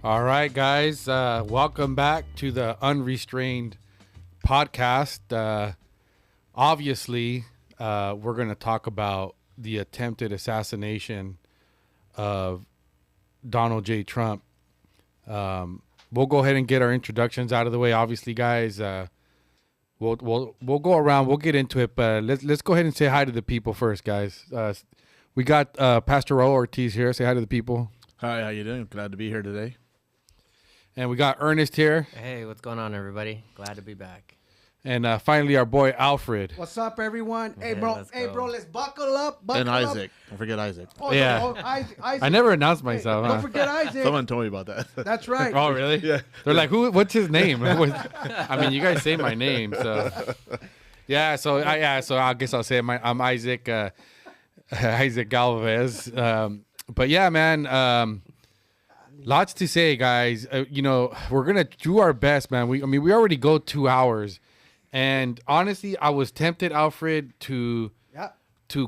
All right, guys. Welcome back to the Unrestrained podcast. Obviously, we're going to talk about the attempted assassination of Donald J. Trump. We'll go ahead and get our introductions out of the way. Obviously, guys, we'll go around. We'll get into it, but let's go ahead and say hi to the people first, guys. We got Pastor Raul Ortiz here. Say hi to the people. Hi, how you doing? Glad to be here today. And we got Ernest here. Hey, what's going on, everybody? Glad to be back. And finally, our boy Alfred. What's up, everyone? Hey, bro. let's Hey, go. bro. Let's buckle up. And Isaac. Don't forget Isaac. Oh, Yeah. No, Isaac. I never announced myself. Don't forget Isaac. Someone told me about that. That's right. Oh, really? Yeah. They're like, who? What's his name? I mean, you guys say my name, so yeah. So I guess I'll say I'm Isaac. Isaac Galvez. But yeah, man. Lots to say, guys. We're gonna do our best, man. We already go 2 hours, and honestly, I was tempted, Alfred, to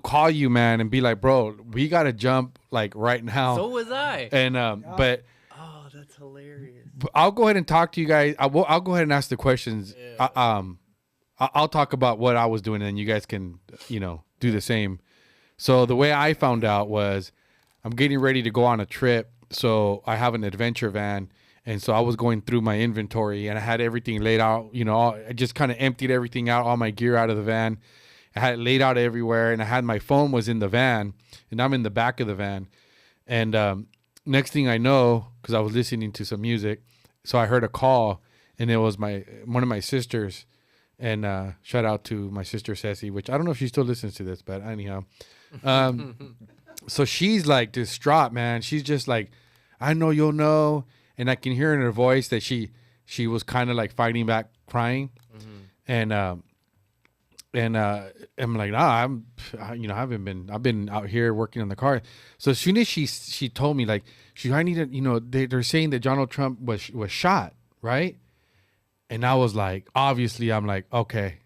call you, man, and be like, bro, we gotta jump like right now. So was I. And but Oh, that's hilarious. I'll go ahead and talk to you guys. I'll go ahead and ask the questions. Yeah. I'll talk about what I was doing, and you guys can, do the same. So the way I found out was I'm getting ready to go on a trip. So I have an adventure van, and so I was going through my inventory, and I had everything laid out. I just kind of emptied everything out, all my gear out of the van. I had it laid out everywhere, and I had my phone was in the van, and I'm in the back of the van. And next thing I know, because I was listening to some music, so I heard a call, and it was one of my sisters. And shout out to my sister Ceci, which I don't know if she still listens to this, but anyhow. So she's like distraught, man. She's just like, I know you'll know. And I can hear in her voice that she was kind of like fighting back, crying. Mm-hmm. And I'm like, I've been out here working on the car. So as soon as she told me, like, I need to, they're saying that Donald Trump was shot, right? And I was like, obviously, I'm like, okay,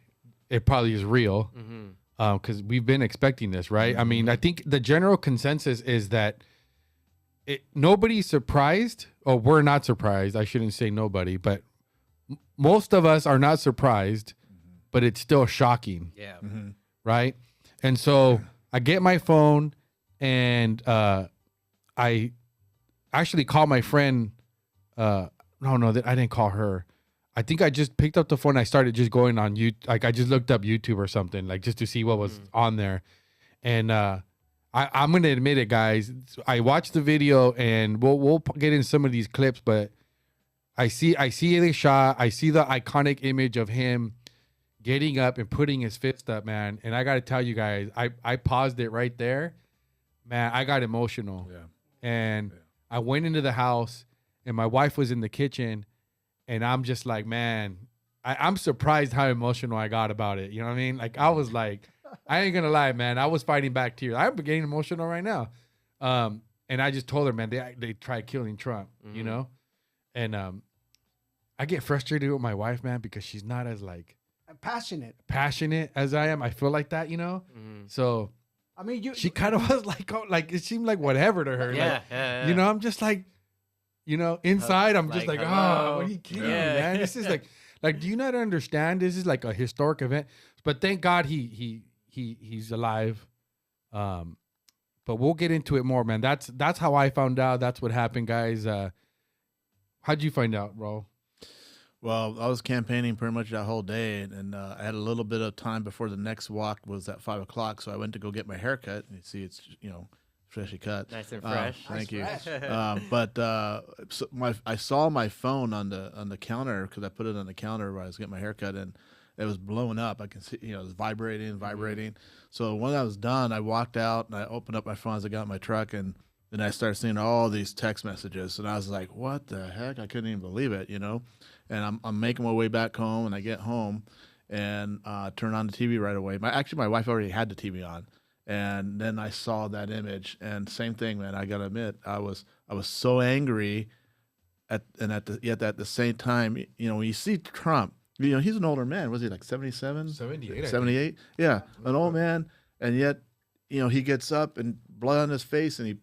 it probably is real. Mm-hmm. Because we've been expecting this, right? Mm-hmm. I mean, I think the general consensus is that nobody's surprised, or we're not surprised. I shouldn't say nobody, but most of us are not surprised, but it's still shocking. Yeah. Mm-hmm. Right? And so I get my phone, and I actually call my friend. No, I didn't call her. I think I just picked up the phone. I started just going on YouTube. Like, I just looked up YouTube or something, like, just to see what was on there. And I'm going to admit it, guys. I watched the video, and we'll get in some of these clips, but I see the shot. I see the iconic image of him getting up and putting his fist up, man. And I got to tell you guys, I paused it right there. Man, I got emotional. Yeah. And I went into the house, and my wife was in the kitchen. And I'm just like, man, I'm surprised how emotional I got about it. You know what I mean? Like, I was like, I ain't going to lie, man. I was fighting back tears. I'm getting emotional right now. And I just told her, man, they tried killing Trump, And I get frustrated with my wife, man, because she's not as, like, passionate as I am. I feel like that, So I mean, she kind of was like, it seemed like whatever to her. Yeah. Like, Yeah. I'm just like, inside, I'm just like, hello. what are you kidding me, Yeah. man? This is like, do you not understand? This is like a historic event. But thank God he's alive. But we'll get into it more, man. That's how I found out. That's what happened, guys. How'd you find out, bro? Well, I was campaigning pretty much that whole day, and I had a little bit of time before the next walk was at 5 o'clock. So I went to go get my haircut. And you see, it's freshly cut. Nice and fresh. Thank you. Fresh. So I saw my phone on the counter, because I put it on the counter where I was getting my haircut, and it was blowing up. I can see, it was vibrating. So when I was done, I walked out and I opened up my phone as I got in my truck, and then I started seeing all these text messages, and I was like, what the heck? I couldn't even believe it, And I'm making my way back home, and I get home and turn on the TV right away. My wife already had the TV on. And then I saw that image, and same thing, man. I gotta admit, I was so angry, at the same time, when you see Trump, he's an older man. Was he like 77? 78. 78? Yeah, an old man, and yet, he gets up and blood on his face, and he,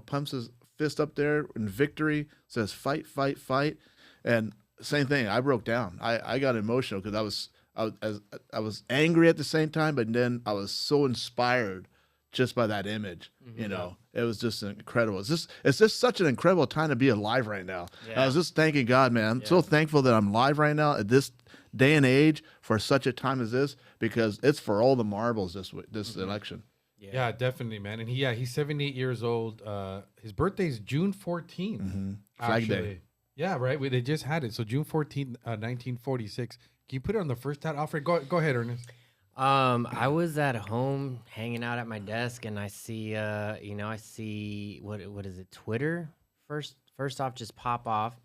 pumps his fist up there in victory, says fight, fight, fight. And same thing. I broke down. I got emotional because I was angry at the same time, but then I was so inspired just by that image. You know, it was just incredible. It's just such an incredible time to be alive right now. Yeah. I was just thanking God, man. I'm so thankful that I'm alive right now at this day and age for such a time as this, because it's for all the marbles this election. Yeah, definitely, man. And he's 78 years old. His birthday's June 14th. Flag Day. actually. Yeah, right. They just had it. So June 14th, 1946. Can you put it on the first tab, Alfred? Go ahead, Ernest. I was at home hanging out at my desk, and I see, what is it? Twitter first off, just pop off.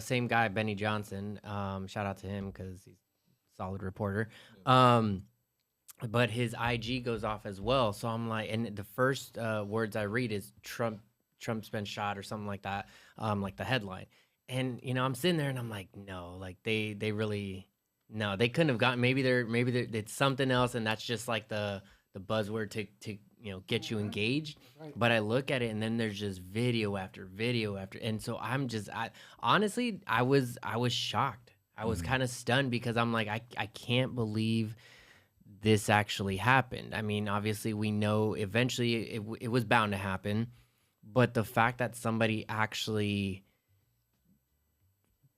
Same guy, Benny Johnson. Shout out to him because he's a solid reporter. But his IG goes off as well. So I'm like, and the first words I read is Trump's been shot or something like that, like the headline. And I'm sitting there and I'm like, no, like they really. No, they couldn't have gotten. Maybe it's something else, and that's just like the buzzword to get you engaged. Right. But I look at it, and then there's just video after video after, and so honestly, I was shocked. I was kind of stunned because I'm like, I can't believe this actually happened. I mean, obviously, we know eventually it was bound to happen, but the fact that somebody actually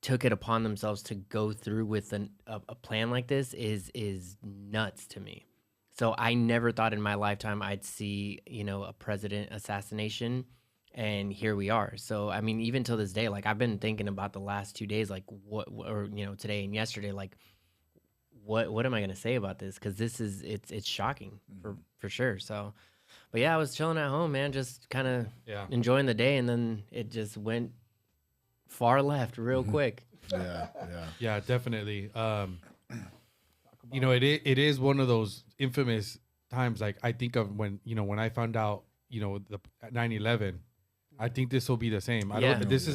took it upon themselves to go through with a plan like this is nuts to me. So I never thought in my lifetime I'd see, a president assassination, and here we are. So, I mean, even till this day, like I've been thinking about the last 2 days, like today and yesterday, like what am I going to say about this? Cause it's shocking for sure. So, but yeah, I was chilling at home, man, just kind of enjoying the day. And then it just went far left real quick. Yeah, definitely. It is one of those infamous times. Like I think of when I found out the 9/11. I think this will be the same. This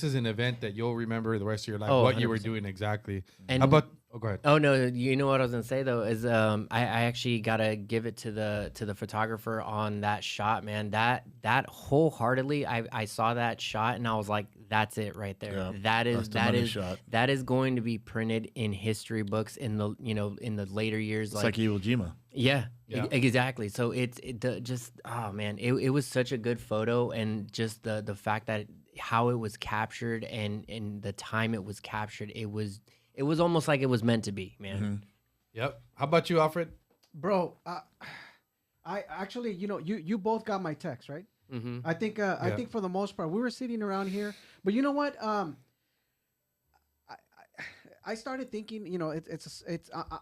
is an event that you'll remember the rest of your life. What 100%. You were doing exactly. And how about? Oh, go ahead. Oh no, you know what I was gonna say though is I actually gotta give it to the photographer on that shot, man. That wholeheartedly, I saw that shot and I was like, that's it right there. Yeah, that is going to be printed in history books in the in the later years. It's like Iwo Jima. Yeah, exactly. So it was such a good photo, and just the fact that how it was captured and the time it was captured, it was almost like it was meant to be, man. Mm-hmm. Yep. How about you, Alfred? Bro, I actually, you both got my text, right? Mm-hmm. I think for the most part we were sitting around here, but you know what? I started thinking,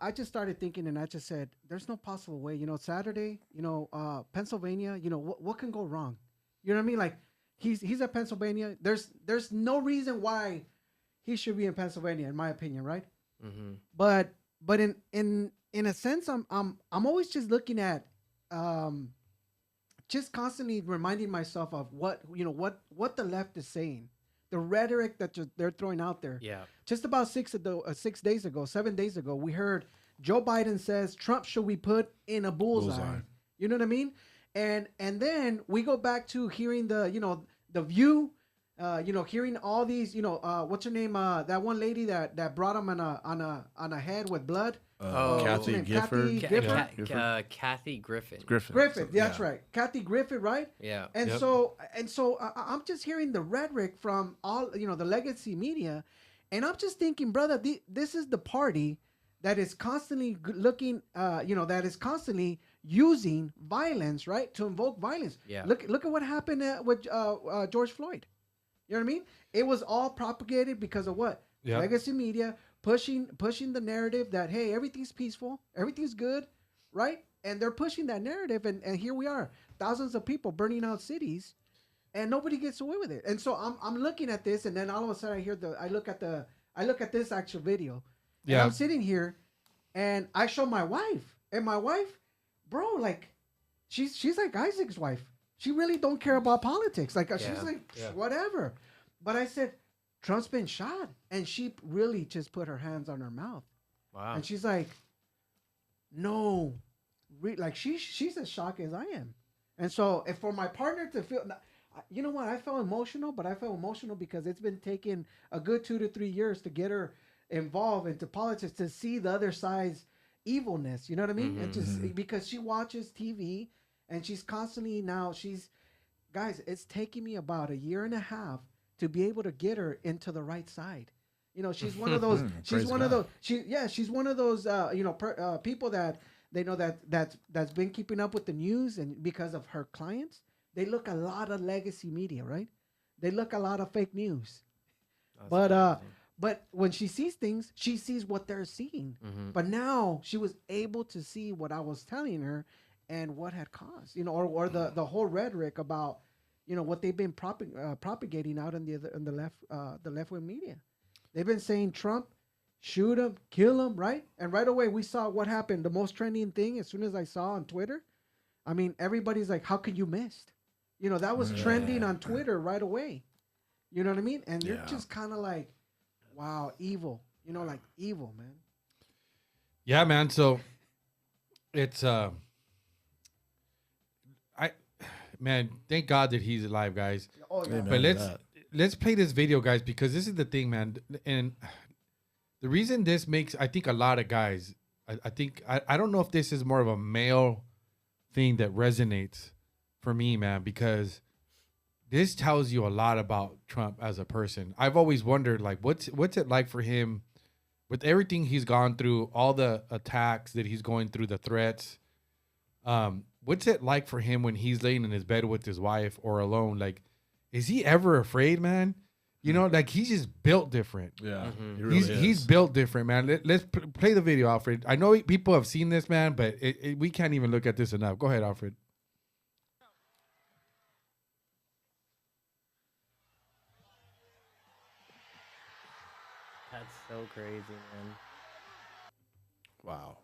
I just started thinking, and I just said, there's no possible way. Saturday, Pennsylvania, what can go wrong? You know what I mean? Like he's at Pennsylvania. There's no reason why he should be in Pennsylvania, in my opinion, right? Mm-hmm. But in a sense, I'm always just looking at, just constantly reminding myself of what the left is saying, the rhetoric that they're throwing out there. Yeah. Just about 7 days ago, we heard Joe Biden says Trump should be put in a bullseye. You know what I mean? And then we go back to hearing the View. Hearing all these, what's her name? That one lady that brought him on a head with blood. Kathy Gifford. Kathy Griffin. Griffin. That's right. Kathy Griffin, right? Yeah. And so I'm just hearing the rhetoric from all the legacy media, and I'm just thinking, brother, this is the party that is constantly looking, that is constantly using violence, right, to invoke violence. Yeah. Look at what happened with George Floyd. You know what I mean? It was all propagated because of what? Yep. Legacy media pushing the narrative that, hey, everything's peaceful, everything's good, right? And they're pushing that narrative, and here we are, thousands of people burning out cities, and nobody gets away with it. And so I'm looking at this, and then all of a sudden I look at this actual video, and I'm sitting here, and I show my wife, and my wife, bro, like she's like Isaac's wife. She really don't care about politics. Like she's like whatever. But I said, Trump's been shot, and she really just put her hands on her mouth. Wow. And she's like, no, like she's as shocked as I am. And so, if for my partner to feel, You know what? I felt emotional, but I felt emotional because it's been taking a good 2 to 3 years to get her involved into politics to see the other side's evilness. You know what I mean? And just because she watches TV and she's constantly now she's guys. It's taking me about a year and a half to be able to get her into the right side. You know, she's one of those. She's one of those. She's one of those. People that they know that's been keeping up with the news, and because of her clients, they look a lot of legacy media, right? They look a lot of fake news. But when she sees things, she sees what they're seeing. But now she was able to see what I was telling her and what had caused, or the whole rhetoric about, what they've been propagating out in the left wing media. They've been saying Trump, shoot him, kill him, right? And right away we saw what happened. The most trending thing, as soon as I saw on Twitter, I mean, everybody's like, how could you miss? That was trending on Twitter right away. You know what I mean? And you're just kind of like, wow, evil. Like evil, man. Yeah, man. So it's man, thank God that he's alive, guys. Oh, yeah. But let's play this video, guys, because this is the thing, man. And the reason this makes, I think, a lot of guys, I don't know if this is more of a male thing that resonates for me, man, because this tells you a lot about Trump as a person. I've always wondered, like, what's it like for him with everything he's gone through, all the attacks that he's going through, the threats. What's it like for him when he's laying in his bed with his wife or alone? Like, is he ever afraid, man? Like, he's just built different. Yeah, he really he's built different, man. Let's play the video, Alfred. I know people have seen this, man, but we can't even look at this enough. Go ahead, Alfred. That's so crazy, man. Wow.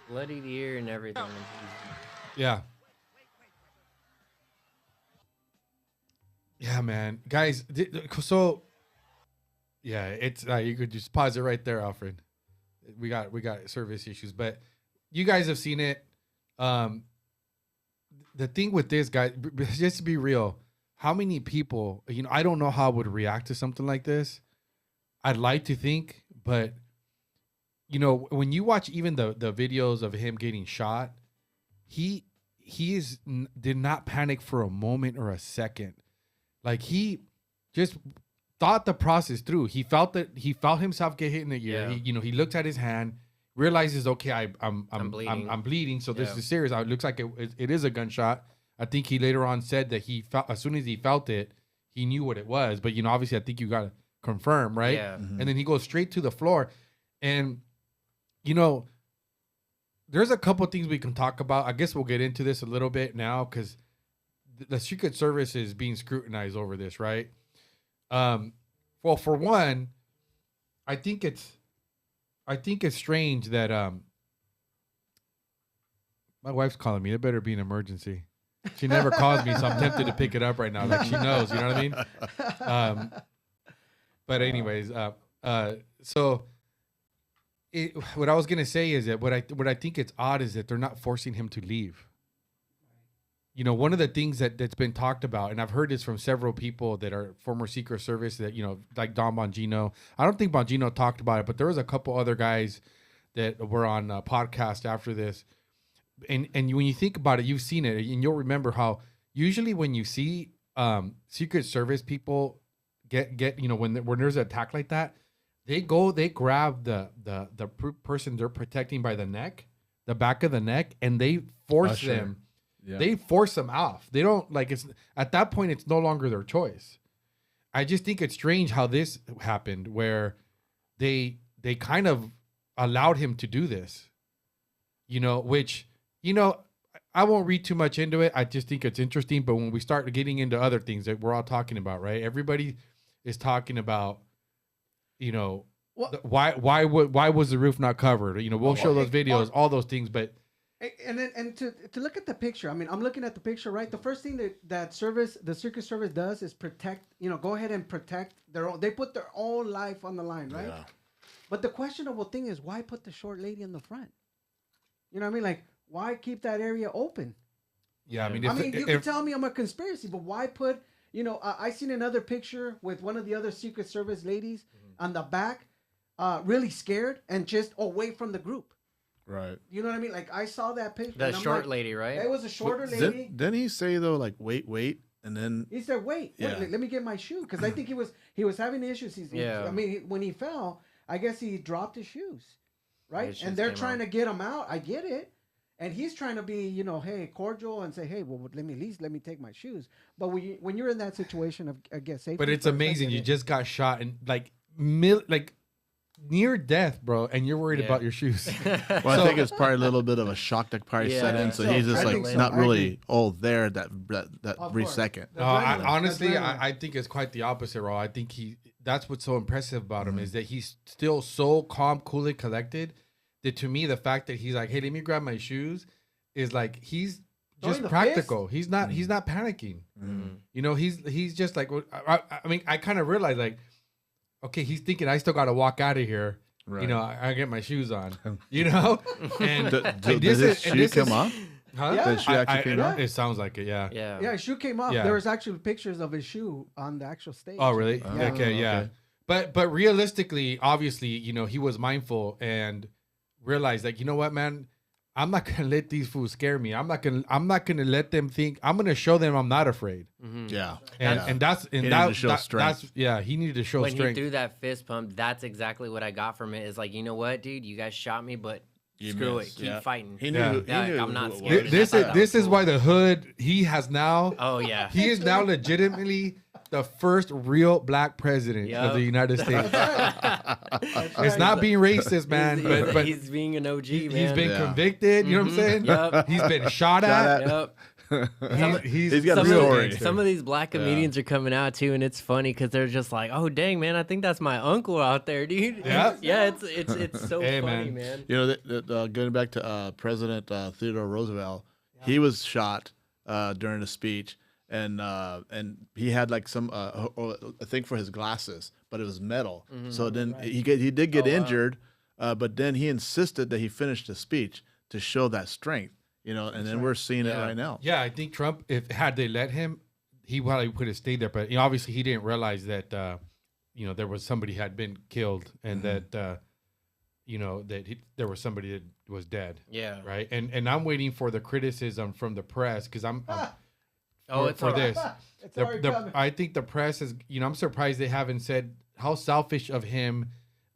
Bloodied ear and everything. Yeah. Yeah, man. Guys, so yeah, it's you could just pause it right there, Alfred. We got service issues, but you guys have seen it. The thing with this guy, just to be real, how many people, I don't know how I would react to something like this. I'd like to think, but when you watch even the videos of him getting shot, he did not panic for a moment or a second. Like, he just thought the process through. He felt himself get hit in the ear. Yeah. He looked at his hand, realizes, okay, I'm bleeding. I'm bleeding, so this is serious. It looks like it is a gunshot. I think he later on said that he felt, as soon as he felt it, he knew what it was. But obviously, I think you got to confirm, right? Yeah. And then he goes straight to the floor, and there's a couple things we can talk about. I guess we'll get into this a little bit now because the Secret Service is being scrutinized over this, right? Well, for one, I think it's strange that my wife's calling me. It better be an emergency. She never calls me, so I'm tempted to pick it up right now. Like, she knows, you know what I mean? But anyways, so what I was gonna say is that what I think it's odd is that they're not forcing him to leave. One of the things that's been talked about, and I've heard this from several people that are former Secret Service, that like Don Bongino. I don't think Bongino talked about it, but there was a couple other guys that were on a podcast after this. And when you think about it, you've seen it, and you'll remember how usually when you see Secret Service people get when there's an attack like that, they grab the person they're protecting by the neck, the back of the neck, and they force them. Yeah. They force them off. They don't, like, it's at that point, it's no longer their choice. I just think it's strange how this happened, where they kind of allowed him to do this, which, I won't read too much into it. I just think it's interesting. But when we start getting into other things that we're all talking about, right? Everybody is talking about, why was the roof not covered? We'll show those videos, all those things, but. And to look at the picture, I mean, I'm looking at the picture, right? The first thing that the Secret Service does is protect, go ahead and protect their own. They put their own life on the line, right? Yeah. But the questionable thing is, why put the short lady in the front? You know what I mean? Like, why keep that area open? Yeah, I mean, you can tell me I'm a conspiracy, but why put, I seen another picture with one of the other Secret Service ladies on the back, really scared and just away from the group. Right. You know what I mean? Like I saw that picture. The short lady, right? It was a shorter lady. Didn't he say though, like wait, and then he said, wait, Yeah. let me get my shoe, because I think he was having issues. I mean, when he fell, I guess he dropped his shoes, right? And they're trying to get him out. I get it. And he's trying to be, hey, cordial and say, hey, well, let me take my shoes. But when you're in that situation of, I guess, safety. But it's amazing. You just got shot and like near death, bro, and you're worried about your shoes. Well, I think it's probably a little bit of a shock that probably set in. So he's just like not really there that brief second. No, honestly, I think it's quite the opposite, bro. I think that's what's so impressive about him is that he's still so calm, cool, and collected. That to me, the fact that he's like, hey, let me grab my shoes, is like he's just practical. He's not panicking. He's just like, I mean, I kind of realized like, okay, he's thinking I still got to walk out of here. Right. I get my shoes on. And did his shoe come off? Huh? Yeah. The shoe actually came off? It sounds like it. Yeah. Yeah, his shoe came off. Yeah. There was actually pictures of his shoe on the actual stage. Oh, really? Okay. Yeah. But realistically, obviously, he was mindful and realized like, you know what, man, I'm not gonna let these fools scare me. I'm not gonna let them think. I'm gonna show them I'm not afraid. Mm-hmm. Yeah, and that's he needed to show strength. He needed to show strength. When he threw that fist pump, that's exactly what I got from it. Is like, you know what, dude, you guys shot me, but screw it, keep fighting. He knew. I'm not scared. This is why the hood he has now. Oh yeah, he is now legitimately the first real black president of the United States. It's not being racist, man, but he's being an OG, man. He's been convicted. You know what I'm saying? Yep. He's been shot at. Yep. He's got a story. Some of these black comedians are coming out too, and it's funny because they're just like, "Oh dang, man, I think that's my uncle out there, dude." Yeah, it's so funny, man. Going back to President Theodore Roosevelt, he was shot during a speech. And he had like some a thing for his glasses, but it was metal. Mm-hmm. So then he did get injured, but then he insisted that he finished the speech to show that strength, and then we're seeing it right now. Yeah, I think Trump, if had they let him, he probably could have stayed there. But obviously he didn't realize that there was somebody had been killed and that there was somebody that was dead. Yeah. Right. And I'm waiting for the criticism from the press because I'm for this. I think the press is, I'm surprised they haven't said how selfish of him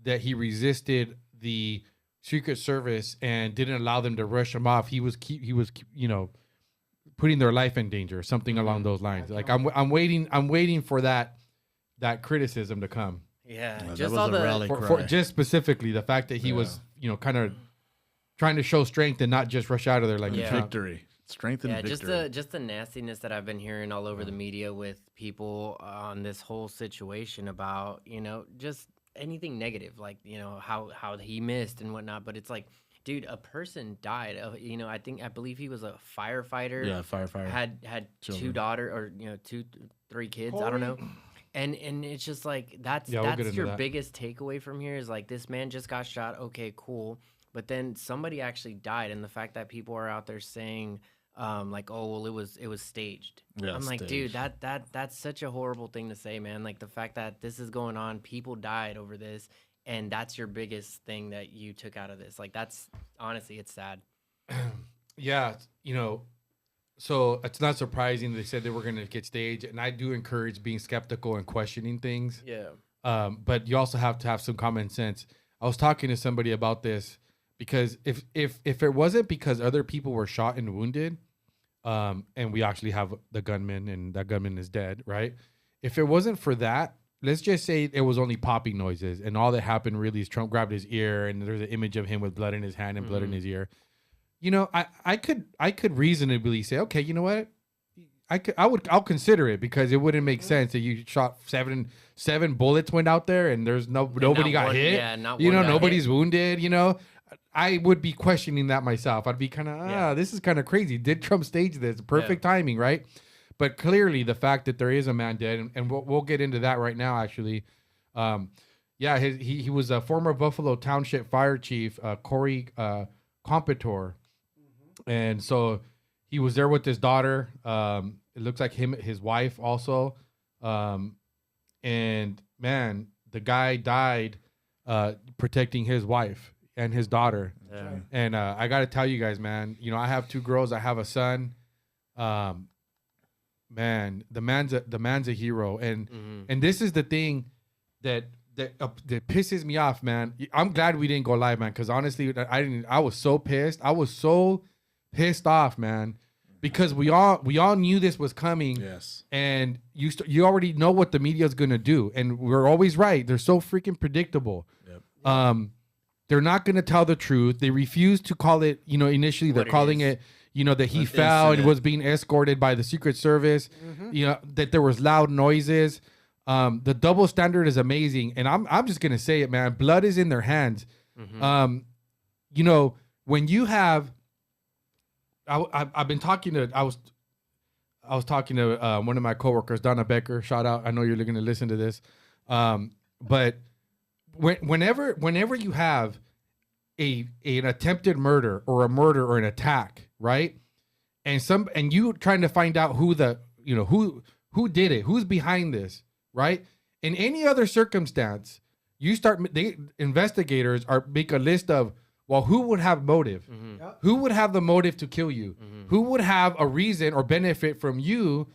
that he resisted the Secret Service and didn't allow them to rush him off. He was putting their life in danger, something along those lines. Like I'm waiting for that criticism to come. Yeah, just all the for just specifically the fact that he was, kind of trying to show strength and not just rush out of there like victory. Strength and victory. just the nastiness that I've been hearing all over the media with people on this whole situation about, just anything negative, like, how he missed and whatnot. But it's like, dude, a person died. I believe he was a firefighter. Yeah, firefighter. Had Children. 2 daughters or 3 kids. Corey? I don't know. And it's just like that's your biggest takeaway from here is like this man just got shot. Okay, cool. But then somebody actually died, and the fact that people are out there saying, like, oh well, it was staged. Yeah, I'm like, dude, that's such a horrible thing to say, man. Like the fact that this is going on, people died over this, and that's your biggest thing that you took out of this. Like that's honestly, it's sad. Yeah, so it's not surprising they said they were going to get staged, and I do encourage being skeptical and questioning things. Yeah. But you also have to have some common sense. I was talking to somebody about this. Because if it wasn't because other people were shot and wounded, and we actually have the gunman and that gunman is dead, right? If it wasn't for that, let's just say it was only popping noises and all that happened really is Trump grabbed his ear and there's an image of him with blood in his hand and blood in his ear. I could reasonably say, okay, you know what? I'll consider it because it wouldn't make sense that you shot seven bullets went out there and there's nobody got hit. Yeah, nobody's wounded. I would be questioning that myself. I'd be kind of, this is kind of crazy. Did Trump stage this? Perfect timing, right? But clearly, the fact that there is a man dead, and we'll get into that right now. Actually, he was a former Buffalo Township Fire Chief, Corey Competor, and so he was there with his daughter. It looks like his wife also. And man, the guy died protecting his wife and his daughter. Yeah. And I got to tell you guys, man, you know, I have 2 girls. I have a son. Man, the man's a hero. And this is the thing that pisses me off, man. I'm glad we didn't go live, man, because honestly, I was so pissed. I was so pissed off, man, because we all knew this was coming. Yes. And you already know what the media is gonna do, and we're always right. They're so freaking predictable. Yep. They're not gonna tell the truth. They refuse to call it. You know, initially they're calling it. You know, that he fell and was being escorted by the Secret Service. You know, that there was loud noises. The double standard is amazing, and I'm just gonna say it, man. Blood is in their hands. You know, when you have, I've been talking to, I was talking to one of my coworkers, Donna Becker. Shout out! I know you're going to listen to this, but whenever you have an attempted murder or an attack, right? And you trying to find out who did it, who's behind this, right? In any other circumstance, investigators make a list of, well, who would have motive? Yep. Who would have the motive to kill you? Who would have a reason or benefit from you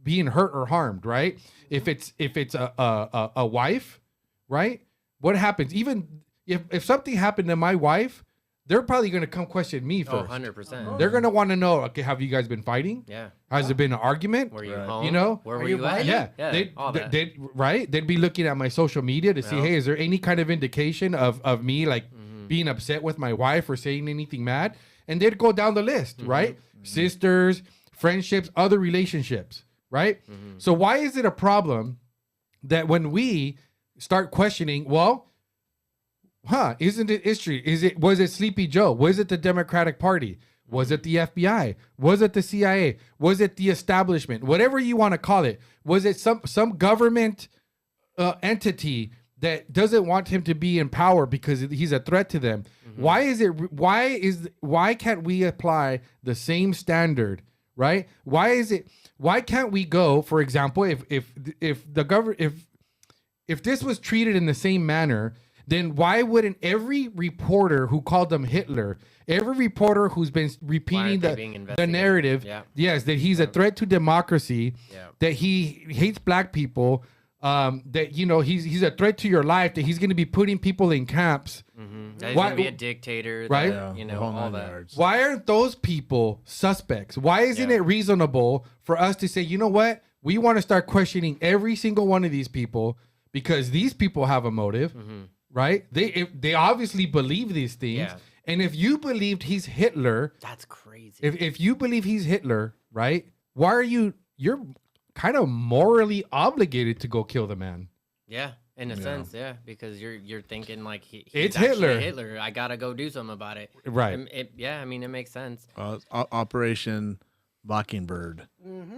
being hurt or harmed, right? If it's a wife, right? What happens? Even if something happened to my wife, they're probably going to come question me first. 100%. They're going to want to know, okay, have you guys been fighting? Yeah. Has there been an argument? Were you Right. home? You know? Where were you at? Yeah. all that. They'd be looking at my social media to see, hey, is there any kind of indication of me like being upset with my wife or saying anything mad? And they'd go down the list, right? Sisters, friendships, other relationships, right? So why is it a problem that when we start questioning, well, isn't it history? Was it Sleepy Joe? Was it the Democratic Party? Was it the FBI? Was it the CIA? Was it the establishment? Whatever you want to call it. Was it some government entity that doesn't want him to be in power because he's a threat to them? Why can't we apply the same standard, right? Why can't we go, for example, if this was treated in the same manner, then why wouldn't every reporter who called him Hitler, every reporter who's been repeating the narrative, yes, that he's a threat to democracy, that he hates black people, that, you know, he's a threat to your life, that he's going to be putting people in camps. That he's going to be a dictator, right? That, you know, all that. Yards. Why aren't those people suspects? Why isn't it reasonable for us to say, you know what? We want to start questioning every single one of these people because these people have a motive. Right? They obviously believe these things. Yeah. And if you believed he's Hitler, that's crazy. If you believe he's Hitler, right? Why are you're kind of morally obligated to go kill the man? Yeah, in a sense, yeah, because you're thinking like he's it's Hitler. I gotta go do something about it. Right. I mean, it makes sense. Operation Mockingbird.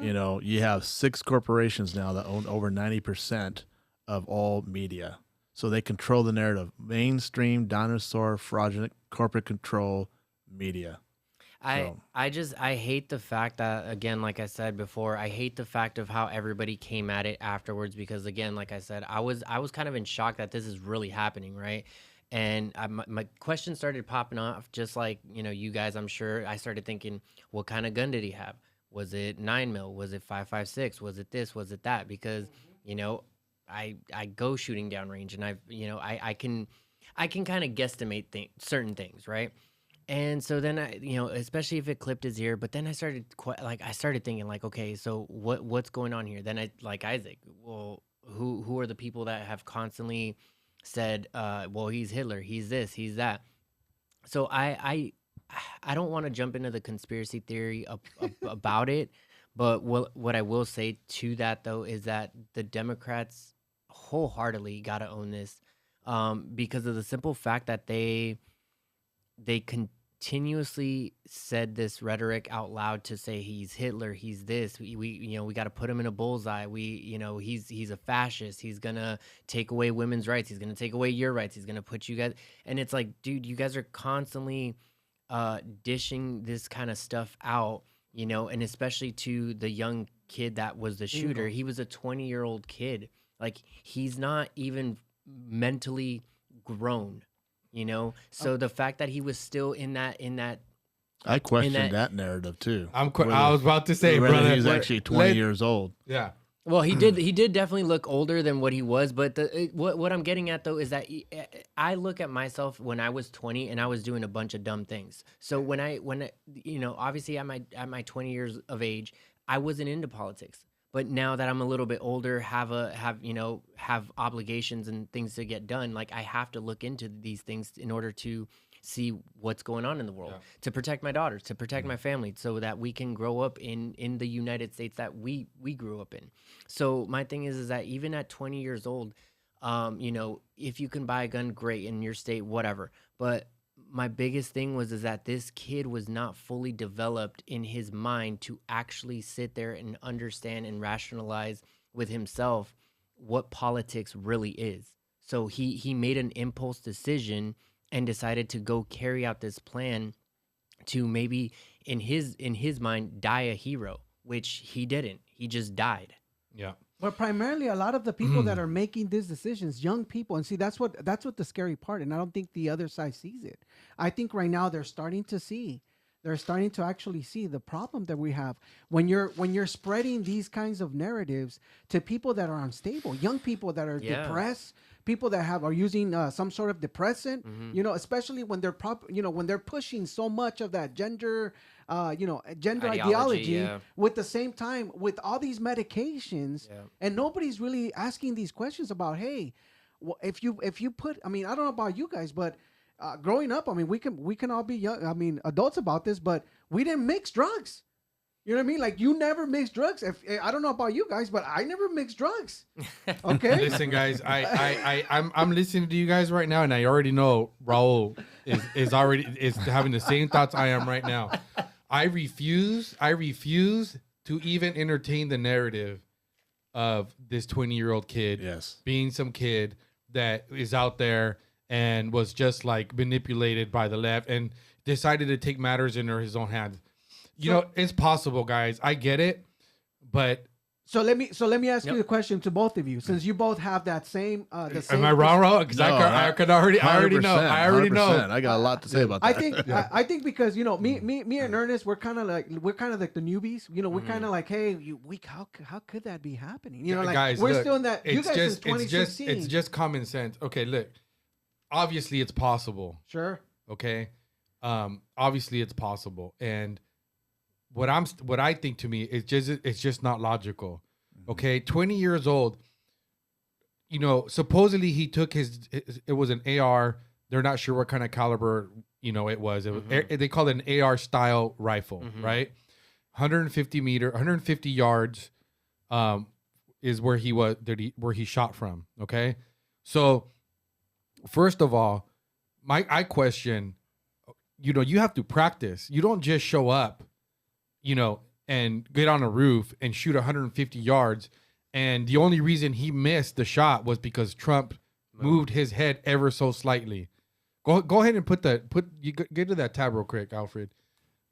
You know, you have 6 corporations now that own over 90% of all media. So they control the narrative. Mainstream, dinosaur, fraudulent, corporate control media. I hate the fact that, again, like I said before, I hate the fact of how everybody came at it afterwards because, again, like I said, I was kind of in shock that this is really happening, right? And my questions started popping off, just like, you know, you guys, I'm sure. I started thinking, what kind of gun did he have? Was it 9mm? Was it 5.56? Was it this? Was it that? Because, you know, I go shooting down range, and I can kind of guesstimate certain things, right? And so then especially if it clipped his ear, but then I started thinking like, okay, so what's going on here? Then I, like Isaac, well, who are the people that have constantly said, well, he's Hitler, he's this, he's that. So I don't want to jump into the conspiracy theory about it, but what I will say to that though is that the Democrats wholeheartedly got to own this, because of the simple fact that they continuously said this rhetoric out loud to say he's Hitler, he's this, we got to put him in a bullseye, he's a fascist, he's gonna take away women's rights, he's gonna take away your rights, he's gonna put you guys, and it's like, dude, you guys are constantly dishing this kind of stuff out, you know, and especially to the young kid that was the shooter. He was a 20-year-old kid. Like, he's not even mentally grown, you know? So the fact that he was still in that I question that narrative too. I was about to say, brother, he's actually 20 years old. Yeah. Well, he did definitely look older than what he was, but what I'm getting at though is that I look at myself when I was 20 and I was doing a bunch of dumb things. So when you know, obviously at my 20 years of age, I wasn't into politics. But now that I'm a little bit older, have obligations and things to get done, like I have to look into these things in order to see what's going on in the world, to protect my daughters, to protect my family, so that we can grow up in the United States that we grew up in. So my thing is that even at 20 years old, you know, if you can buy a gun, great, in your state, whatever. But my biggest thing is that this kid was not fully developed in his mind to actually sit there and understand and rationalize with himself what politics really is. So he made an impulse decision and decided to go carry out this plan to maybe in his mind die a hero, which he didn't. He just died. Yeah. But primarily, a lot of the people that are making these decisions, young people, and see that's what the scary part. And I don't think the other side sees it. I think right now they're starting to actually see the problem that we have when you're spreading these kinds of narratives to people that are unstable, young people that are depressed, people that are using some sort of depressant, you know, especially when they're when they're pushing so much of that gender ideology with the same time with all these medications, and nobody's really asking these questions about, hey, if you put, I mean, I don't know about you guys, but growing up, I mean, we can all be young, I mean, adults about this, but we didn't mix drugs. You know what I mean? Like, you never mix drugs. I don't know about you guys, but I never mixed drugs. Okay. Listen, guys, I'm listening to you guys right now, and I already know Raul is having the same thoughts I am right now. I refuse to even entertain the narrative of this 20-year-old kid being some kid that is out there and was just like manipulated by the left and decided to take matters into his own hands. You know, it's possible, guys. I get it, but so let me ask you the question to both of you, since you both have that same. Am I wrong, Raul? Because I already know. I got a lot to say about that. I think because, you know, me and Ernest, we're kind of like the newbies. You know, we're kind of like, hey, how could that be happening? You know, like, guys, we're look, still in that. You guys is 2016. It's just common sense. Okay, look, obviously it's possible. Sure. Okay, obviously it's possible, and what I think, to me, it's just not logical. Okay, 20 years old. You know, supposedly he took it was an AR. They're not sure what kind of caliber, you know, it was. They call it an AR style rifle, right? 150 yards, is where he shot from. Okay, so first of all, I question. You know, you have to practice. You don't just show up, you know, and get on a roof and shoot 150 yards. And the only reason he missed the shot was because Trump moved his head ever so slightly. Go ahead and get to that tab real quick, Alfred.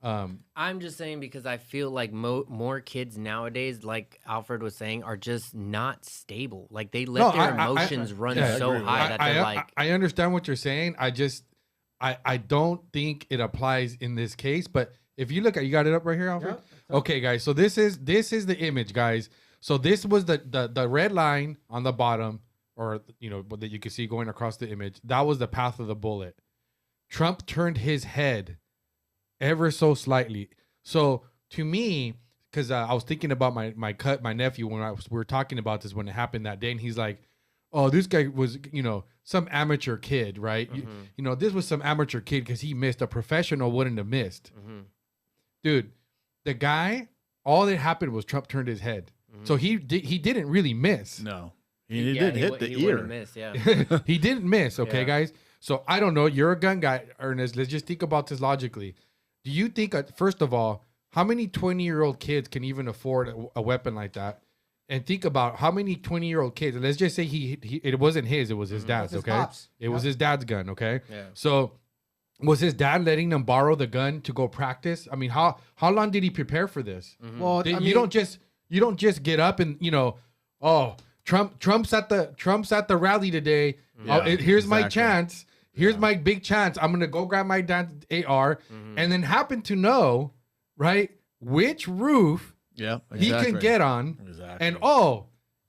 I'm just saying because I feel like more kids nowadays, like Alfred was saying, are just not stable. Like, they let their emotions run so high that they're like. I understand what you're saying. I don't think it applies in this case, but if you look at, you got it up right here, Alfred? Yep. Okay, guys. So this is the image, guys. So this was the red line on the bottom, or, you know, that you can see going across the image. That was the path of the bullet. Trump turned his head ever so slightly. So to me, because I was thinking about my nephew when we were talking about this when it happened that day, and he's like, oh, this guy was, you know, some amateur kid, right? You know, this was some amateur kid because he missed. A professional wouldn't have missed. Dude, the guy, all that happened was Trump turned his head. So he didn't really miss. No. He did hit the ear. Miss, yeah. He didn't miss, okay, guys? So I don't know. You're a gun guy, Ernest. Let's just think about this logically. Do you think, first of all, how many 20-year-old kids can even afford a weapon like that? And think about how many 20-year-old kids. Let's just say it wasn't his; it was his dad's. Okay, it was his dad's gun. Okay, so Was his dad letting them borrow the gun to go practice? I mean, how long did he prepare for this? Well, You don't just get up and Trump's at the rally today. Yeah, Here's my exactly. chance. Here's my big chance. I'm gonna go grab my dad's AR, and then happen to know, right, which roof Yeah, he can get on, Exactly.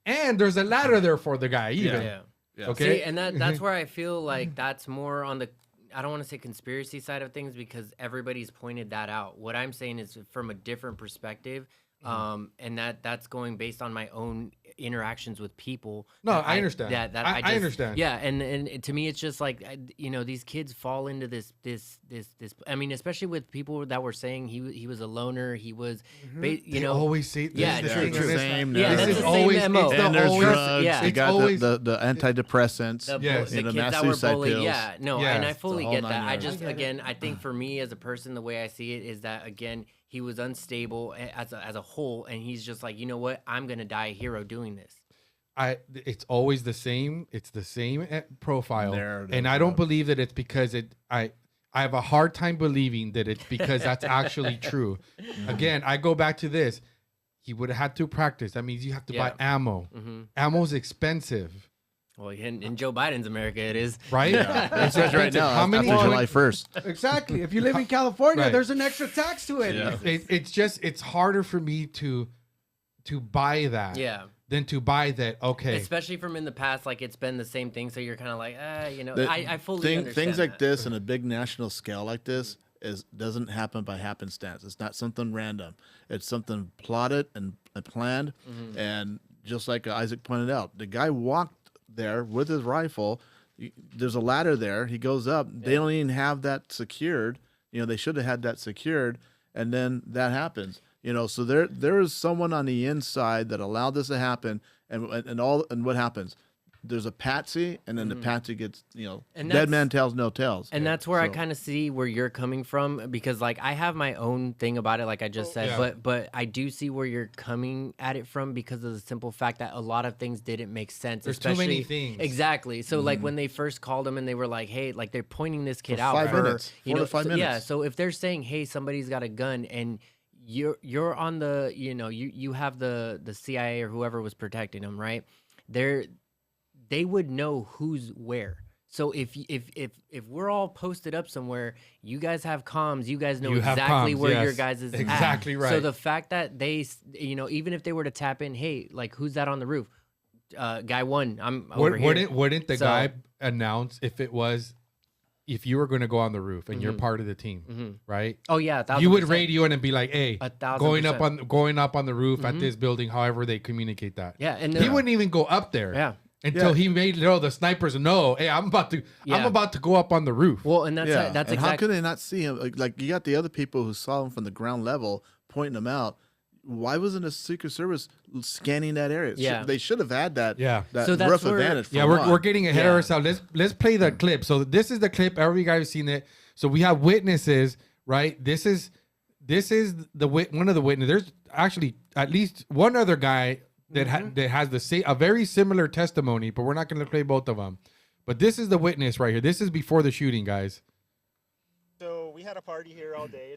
and there's a ladder there for the guy. Even Yeah. Yeah. okay, See, and that's where I feel like that's more on the, I don't want to say conspiracy side of things because everybody's pointed that out. What I'm saying is from a different perspective, and that's going based on my own interactions with people. No, that I understand. I understand. Yeah, and to me, it's just like these kids fall into this. I mean, especially with people that were saying he was a loner. He was, they always say this. Yeah, this true, is true. the Same. Yeah, This that's is the always same MO. it's the And there's always, drugs. yeah. You It's got always- the antidepressants. Yes. The and the kids mass that were suicide bullied. pills. Yeah, no, Yes. and I It's the fully whole get nine that. I yards. just, I get again, I think for me as a person, the way I see it is that, again, he was unstable as a whole, and he's just like, you know what, I'm gonna die a hero doing this. It's always the same. It's the same profile, Narrative, and I don't yeah. believe that it's because I have a hard time believing that it's because that's actually true. Again, I go back to this. He would have had to practice. That means you have to buy ammo. Ammo's expensive, Well, in Joe Biden's America, it is. right? It says right now. How many? After July 1st. exactly. If you live in California, Right. there's an extra tax to it. Yeah. It's harder for me to buy that. Yeah. Than to buy that. Okay. Especially from in the past, like it's been the same thing. So you're kind of like, The I fully understand things like that. this on a big national scale like this doesn't happen by happenstance. It's not something random. It's something plotted and planned. And just like Isaac pointed out, the guy walked there with his rifle. There's a ladder there. He goes up. They don't even have that secured. They should have had that secured. And then that happens. So there is someone on the inside that allowed this to happen, and what happens? There's a patsy, and then the patsy gets And dead that's- man tells no tales. And that's where I So- kind of see where you're coming from, because like I have my own thing about it, like I just said, Yeah. but I do see where you're coming at it from because of the simple fact that a lot of things didn't make sense. There's too many especially- things. Exactly. So like when they first called him and they were like, hey, like they're pointing this kid For out 5 for minutes, 4 to 5 so- Yeah. minutes. So if they're saying, hey, somebody's got a gun and you're on the, you have the CIA or whoever was protecting him, right? They would know who's where. So if we're all posted up somewhere, you guys have comms, you guys know You have exactly comms, where your yes. guys is Exactly at. right. So the fact that they, even if they were to tap in, hey, like who's that on the roof? Guy one, I'm over here. Wouldn't the So- guy announce if you were going to go on the roof and you're part of the team, right? Oh yeah, 1,000%. You would radio in and be like, "Hey, 1,000%. going up on the roof at this building." However, they communicate that. Yeah, and He wouldn't even go up there. Yeah. Until he made the snipers know, "Hey, I'm about to go up on the roof." Well, and that's Yeah, that's and how exactly. could they not see him? Like you got the other people who saw him from the ground level, pointing him out. Why wasn't a Secret Service scanning that area? Yeah. They should have had that. Yeah. that So that's rough where- advantage. For Yeah, one. we're getting ahead of Yeah. ourselves. Let's play the clip. So this is the clip. Every guy who's seen it. So we have witnesses, right? This is one of the witnesses. There's actually at least one other guy that that has a very similar testimony, but we're not going to play both of them. But this is the witness right here. This is before the shooting, guys. So we had a party here all day.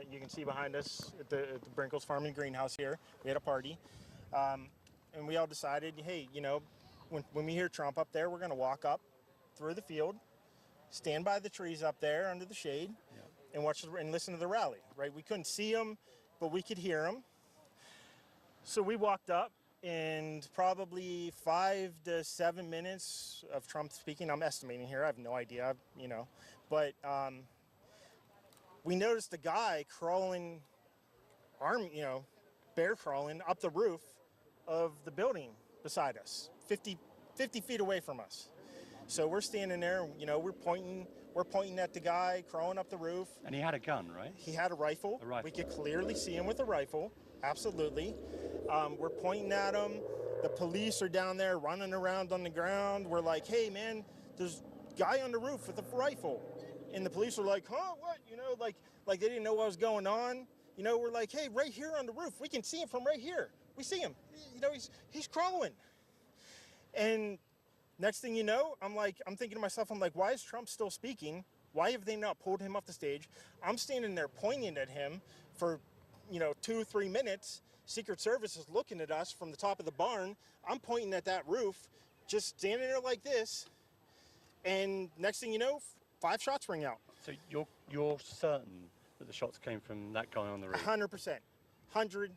You can see behind us at the Brinkles Farm and Greenhouse here. We had a party, and we all decided, hey, when we hear Trump up there, we're going to walk up through the field, stand by the trees up there under the shade, and watch and listen to the rally. Right? We couldn't see him, but we could hear him. So we walked up, and probably 5 to 7 minutes of Trump speaking. I'm estimating here. I have no idea. But. We noticed a guy crawling, bear crawling up the roof of the building beside us, 50 feet away from us. So we're standing there, we're pointing at the guy crawling up the roof. And he had a gun, right? He had a rifle. A rifle. We could clearly see him with a rifle, absolutely. We're pointing at him. The police are down there running around on the ground. We're like, hey, man, there's a guy on the roof with a rifle. And the police were like, huh, what? Like they didn't know what was going on. We're like, hey, right here on the roof. We can see him from right here. We see him. He's crawling. And next thing you know, I'm thinking to myself, why is Trump still speaking Why have they not pulled him off the stage? I'm standing there pointing at him for, 2-3 minutes. Secret Service is looking at us from the top of the barn. I'm pointing at that roof, just standing there like this. And next thing you know, 5 shots ring out. So you're certain that the shots came from that guy on the roof? 100%. 100%.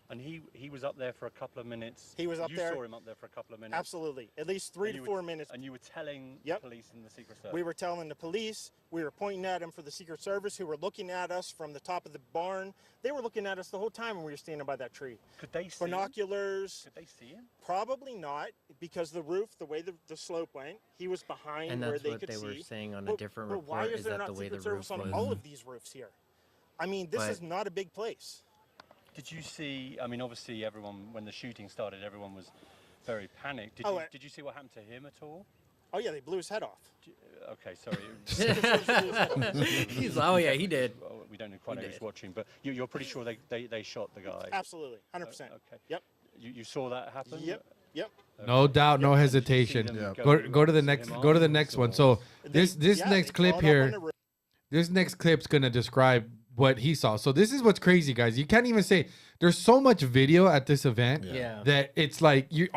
And he was up there for a couple of minutes. He was up there. You saw him up there for a couple of minutes. Absolutely. At least 3 to 4 minutes. And you were telling Yep. the police and the Secret Service? We were telling the police. We were pointing at him for the Secret Service, who were looking at us from the top of the barn. They were looking at us the whole time when we were standing by that tree. Could they see Binoculars. Could they see him? Probably not, because the roof, the way the slope went, he was behind And where that's they what could they see. were saying on a But- different but why report. is Is there that the not way the Secret roof Service on was? all of these roofs here? I mean, this But- is not a big place. Did you see, I mean, obviously everyone, when the shooting started, everyone was very panicked. Did you see what happened to him at all? Oh yeah, they blew his head off. Okay, sorry. He's oh yeah, he did. Well, we don't know quite He know who's did. watching, but you're pretty sure they shot the guy. Absolutely, 100%. Okay. Yep. You saw that happen? Yep. No doubt, no Did you see hesitation. them Go to the next one. So this Yeah, next they clip crawled up on here, the roof. this next clip's gonna describe what he saw. So this is what's crazy, guys. You can't even say there's so much video at this event Yeah. that it's like the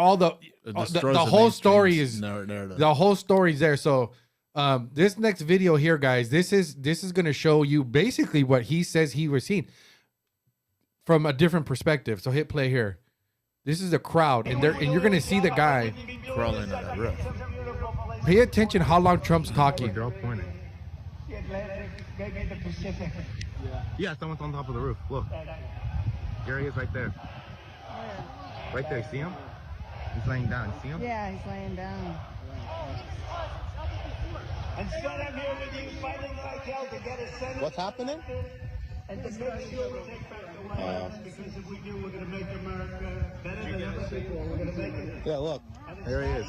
destroys whole mainstream story is narrative. the whole story's there. So this next video here, guys, this is gonna show you basically what he says he was seeing from a different perspective. So hit play here. This is a crowd, and you're gonna see the guy crawling on that roof. Pay attention how long Trump's talking. Girl pointing. Yeah, someone's on top of the roof. Look. There he is right there. Right there, see him? He's laying down. See him? Yeah, he's laying down. What's happening? Yeah, look. There he is.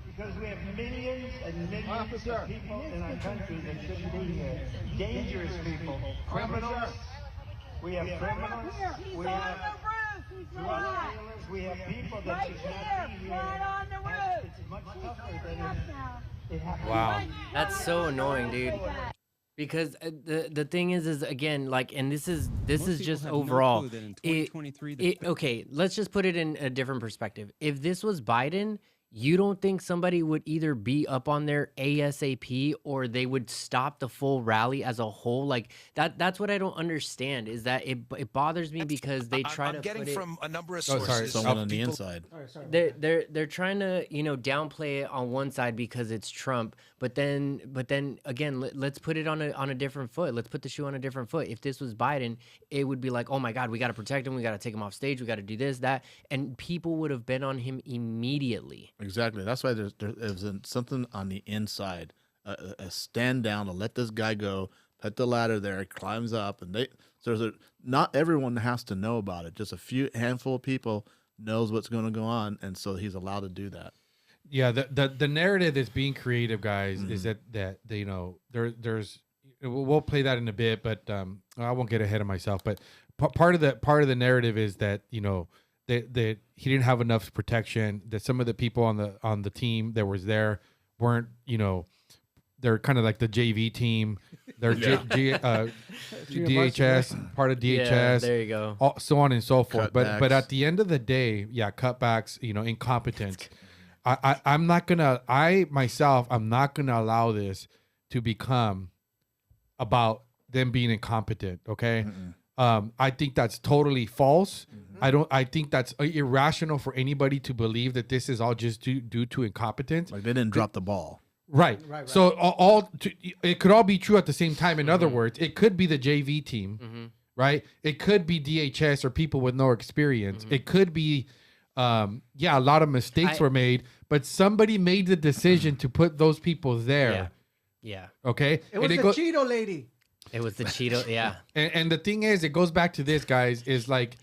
Because we have millions and millions of people in our country that shouldn't be here. Dangerous people, criminals. We have criminals. We have drug dealers. We have people that should not be here. It's much tougher than it happened. Wow. That's so annoying, dude. Because the thing is again, like, and this is just overall. Okay, let's just put it in a different perspective. If this was Biden, you don't think somebody would either be up on their ASAP or they would stop the full rally as a whole? Like that's what I don't understand, is that it bothers me because they try to getting put it, from a number of sorry. sources. Someone on the inside. they're trying to downplay it on one side because it's Trump, but then again, let's put it on a different foot. Let's put the shoe on a different foot. If this was Biden, it would be like, oh my God, we got to protect him, we got to take him off stage, we got to do this, that, and people would have been on him immediately. Exactly. That's why there's something on the inside, a stand down to let this guy go. Put the ladder there, climbs up, and not everyone has to know about it. Just a handful of people knows what's going to go on, and so he's allowed to do that. Yeah, the narrative that's being creative, guys, is that there's we'll play that in a bit, but I won't get ahead of myself. But part of the narrative is that that he didn't have enough protection. That some of the people on the team that was there weren't, they're kind of like the JV team. They're DHS, part of DHS. Yeah, there you go. So on and so forth. But Cutbacks. at the end of the day, cutbacks, incompetence. I'm not gonna allow this to become about them being incompetent. Okay. I think that's totally false. I think that's irrational for anybody to believe that this is all just due to incompetence. Like they didn't drop the ball. Right. So it could all be true at the same time. In other words, it could be the JV team, right? It could be DHS or people with no experience. It could be, a lot of mistakes were made, but somebody made the decision to put those people there. Yeah. Okay. It was the Cheeto lady. It was the Cheeto. Yeah. And the thing is, it goes back to this, guys, is like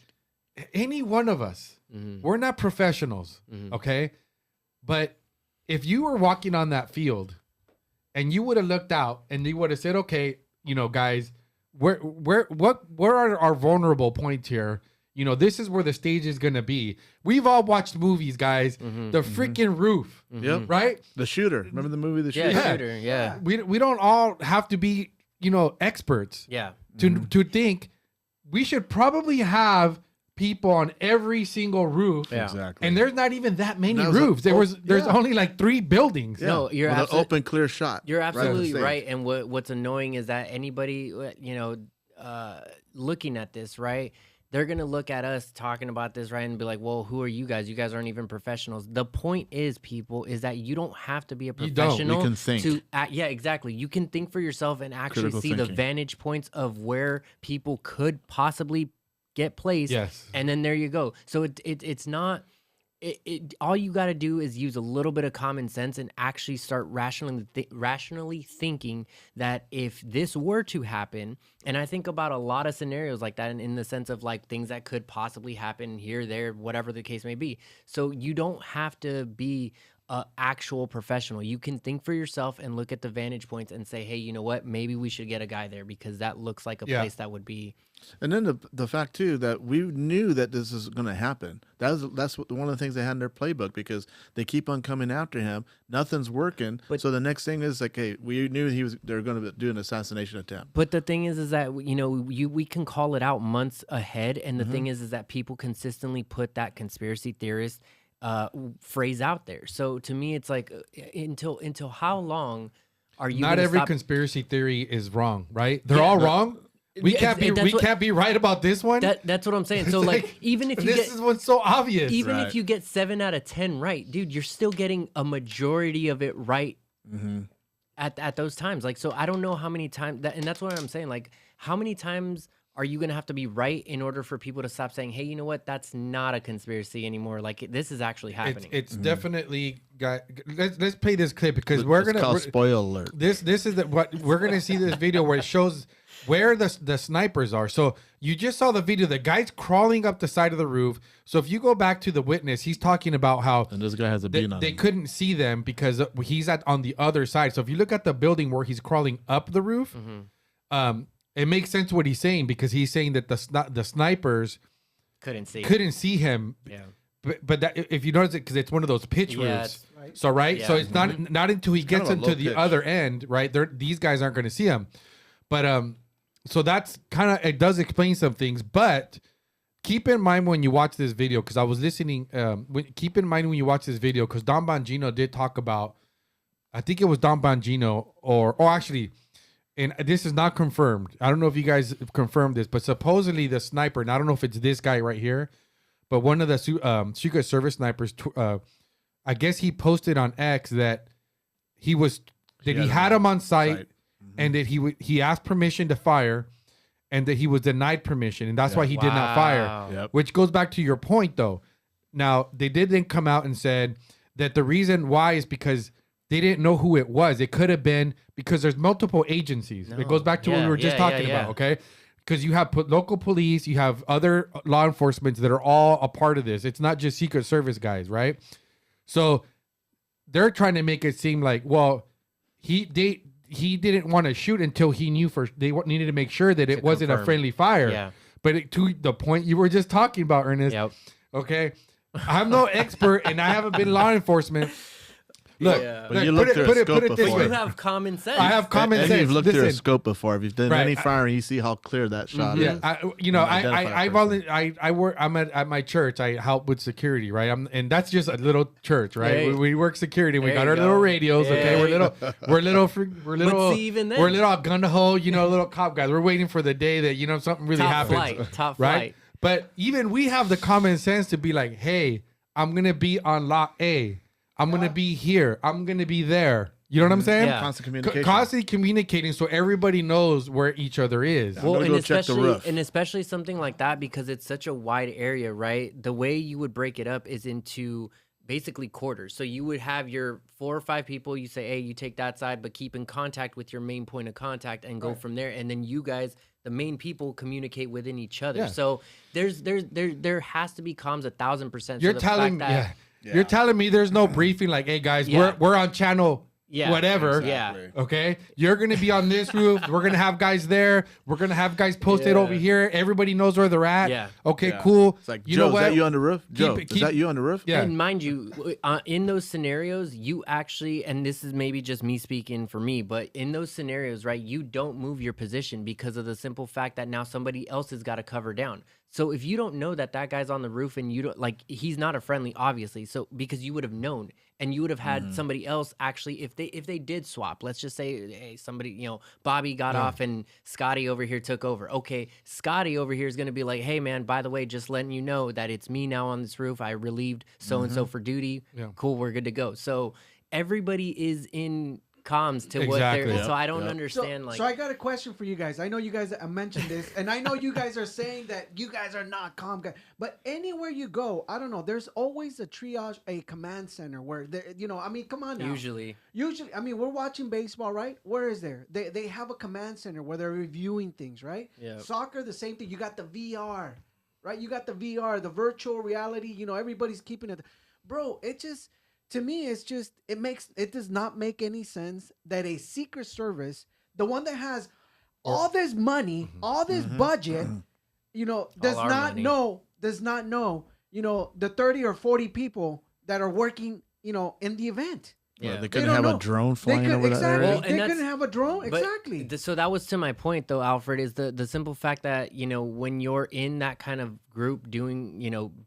any one of us, we're not professionals. Okay. But if you were walking on that field and you would have looked out and you would have said, okay, guys, what are our vulnerable points here? you know, this is where the stage is going to be. We've all watched movies, guys. The freaking roof, Yep. right? The Shooter. Remember the movie The Shooter? Yeah, Shooter. Yeah. We don't all have to be, you know, experts Yeah. to think we should probably have people on every single roof. Yeah. Exactly. And there's not even that many That was roofs. There's yeah. only like 3 buildings. Yeah. No, you're With an absolutely open, clear shot. You're right on the absolutely stage. right. And what's annoying is that anybody, you know, looking at this, right? They're gonna look at us talking about this, right, and be like, "Well, who are you guys? You guys aren't even professionals." The point is, people, is that you don't have to be a You don't. professional. You can think. To yeah, exactly. You can think for yourself and actually Critical see the thinking. vantage points of where people could possibly get placed. Yes. And then there you go. So it's not. All you got to do is use a little bit of common sense and actually start rationally thinking that if this were to happen, and I think about a lot of scenarios like that in the sense of like things that could possibly happen here, there, whatever the case may be. So you don't have to be an actual professional. You can think for yourself and look at the vantage points and say, hey, you know what? Maybe we should get a guy there because that looks like a place that would be. And then the fact too that we knew that this is going to happen. That's one of the things they had in their playbook because they keep on coming after him. Nothing's working. So the next thing is like, hey, we knew they were going to do an assassination attempt. But the thing is that you know we can call it out months ahead, and the thing is that people consistently put that conspiracy theorist phrase out there. So to me, it's like until how long are you? Not every stop? conspiracy theory is wrong, right? They're all wrong. We Yeah, can't be right about this one. That's what I'm saying. So like even if you this is what's so obvious. even Right. if you get 7 out of 10 right, dude, you're still getting a majority of it right at those times. Like, so I don't know how many times and that's what I'm saying. Like, how many times are you gonna have to be right in order for people to stop saying, hey, you know what? That's not a conspiracy anymore. Like, this is actually happening. It's definitely got. Let's play this clip because It's called spoiler alert. This is what we're gonna see this video where it shows where the snipers are. So you just saw the video. The guy's crawling up the side of the roof. So if you go back to the witness, he's talking about how And this guy has a bean on they him. couldn't see them because he's on the other side. So if you look at the building where he's crawling up the roof, it makes sense what he's saying because he's saying that the snipers couldn't see him. Yeah. But that, if you notice it, because it's one of those pitch Yeah, roofs. it's- So right, Yeah. so it's not until he gets kind of a into low the pitch. other end, right? These guys aren't going to see him. But so that's kind of, it does explain some things. But keep in mind when you watch this video, because I was listening. Keep in mind when you watch this video, because Don Bongino did talk about. I think it was Don Bongino, or actually, and this is not confirmed. I don't know if you guys confirmed this, but supposedly the sniper, and I don't know if it's this guy right here, but one of the Secret Service snipers, I guess he posted on X that he had him on site, and that he asked permission to fire, and that he was denied permission, and that's why he did not fire. Yep. Which goes back to your point, though. Now they did then come out and said that the reason why is because they didn't know who it was. It could have been because there's multiple agencies. It goes back to what we were just talking about, okay? Because you have local police, you have other law enforcement that are all a part of this. It's not just Secret Service guys, right? So they're trying to make it seem like, well, he didn't want to shoot until he knew they needed to make sure that it wasn't a friendly fire. Yeah. But to the point you were just talking about, Ernest. Yep. Okay, I'm no expert and I haven't been law enforcement. Look, Yeah. But you looked through a scope this But before. way. you have common sense. I have common and sense. you've looked through a Listen, scope before. If you've done Right. any firing, you see how clear that shot yeah, is. I'm at my church. I help with security, right? And that's just a little church, right? Hey. We work security. We There got you our go. little radios, okay? Yeah. We're little, see, even then- we're little gun to hoe, little cop guys. We're waiting for the day that something really Top happens, Top right? flight. But even we have the common sense to be like, hey, I'm gonna be on lot A. I'm gonna be here. I'm gonna be there. You know what I'm saying? Yeah. Constant communication. Constantly communicating so everybody knows where each other is. Well, gonna and go check the roof. especially something like that because it's such a wide area, right? The way you would break it up is into basically quarters. So you would have your 4 or 5 people. You say, hey, you take that side, but keep in contact with your main point of contact and go from there. And then you guys, the main people, communicate within each other. Yeah. So there has to be comms 1,000%. You're so telling fact that, You're telling me there's no briefing like, hey guys, Yeah. we're on channel whatever. Yeah. Okay, you're gonna be on this roof. We're gonna have guys there. We're gonna have guys posted over here. Everybody knows where they're at. Yeah. Okay, cool. It's like, you Joe, know what? is that you on the roof? Joe, Keep- is that you on the roof? Yeah. And mind you, in those scenarios, you actually, and this is maybe just me speaking for me, but in those scenarios, right, you don't move your position because of the simple fact that now somebody else has got to cover down. So if you don't know that guy's on the roof and you don't like, he's not a friendly, obviously. So because you would have known and you would have had somebody else actually, if they did swap, let's just say, hey, somebody, Bobby got off and Scotty over here took over. Okay, Scotty over here is going to be like, hey man, by the way, just letting you know that it's me now on this roof. I relieved so-and-so for duty. Yeah. Cool, we're good to go. So everybody is in comms to what Exactly. they're, so I don't understand. So I got a question for you guys. I know you guys mentioned this, and I know you guys are saying that you guys are not calm guys. But anywhere you go, I don't know. There's always a triage, a command center where I mean, come on now. Usually, I mean, we're watching baseball, right? Where is there? They have a command center where they're reviewing things, right? Yeah. Soccer, the same thing. You got the VR, right? You got the VR, the virtual reality. Everybody's keeping it. Bro, to me, it does not make any sense that a secret service, the one that has all this money, all this budget, does not know, the 30 or 40 people that are working, in the event. yeah. They couldn't have a drone flying over that Exactly. area. Well, and They couldn't have a drone. But Exactly. so that was to my point, though, Alfred, is the simple fact that, when you're in that kind of group doing,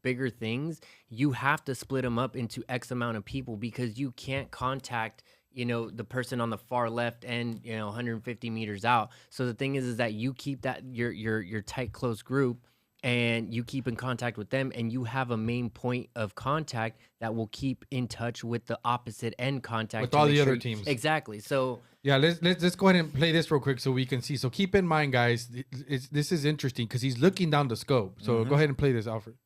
bigger things, you have to split them up into X amount of people because you can't contact, the person on the far left and, 150 meters out. So the thing is that you keep that your tight, close group and you keep in contact with them and you have a main point of contact that will keep in touch with the opposite end contact. With to all make the sure other teams. Exactly. So Yeah, let's go ahead and play this real quick so we can see. So keep in mind, guys, this is interesting because he's looking down the scope. So go ahead and play this, Alfred.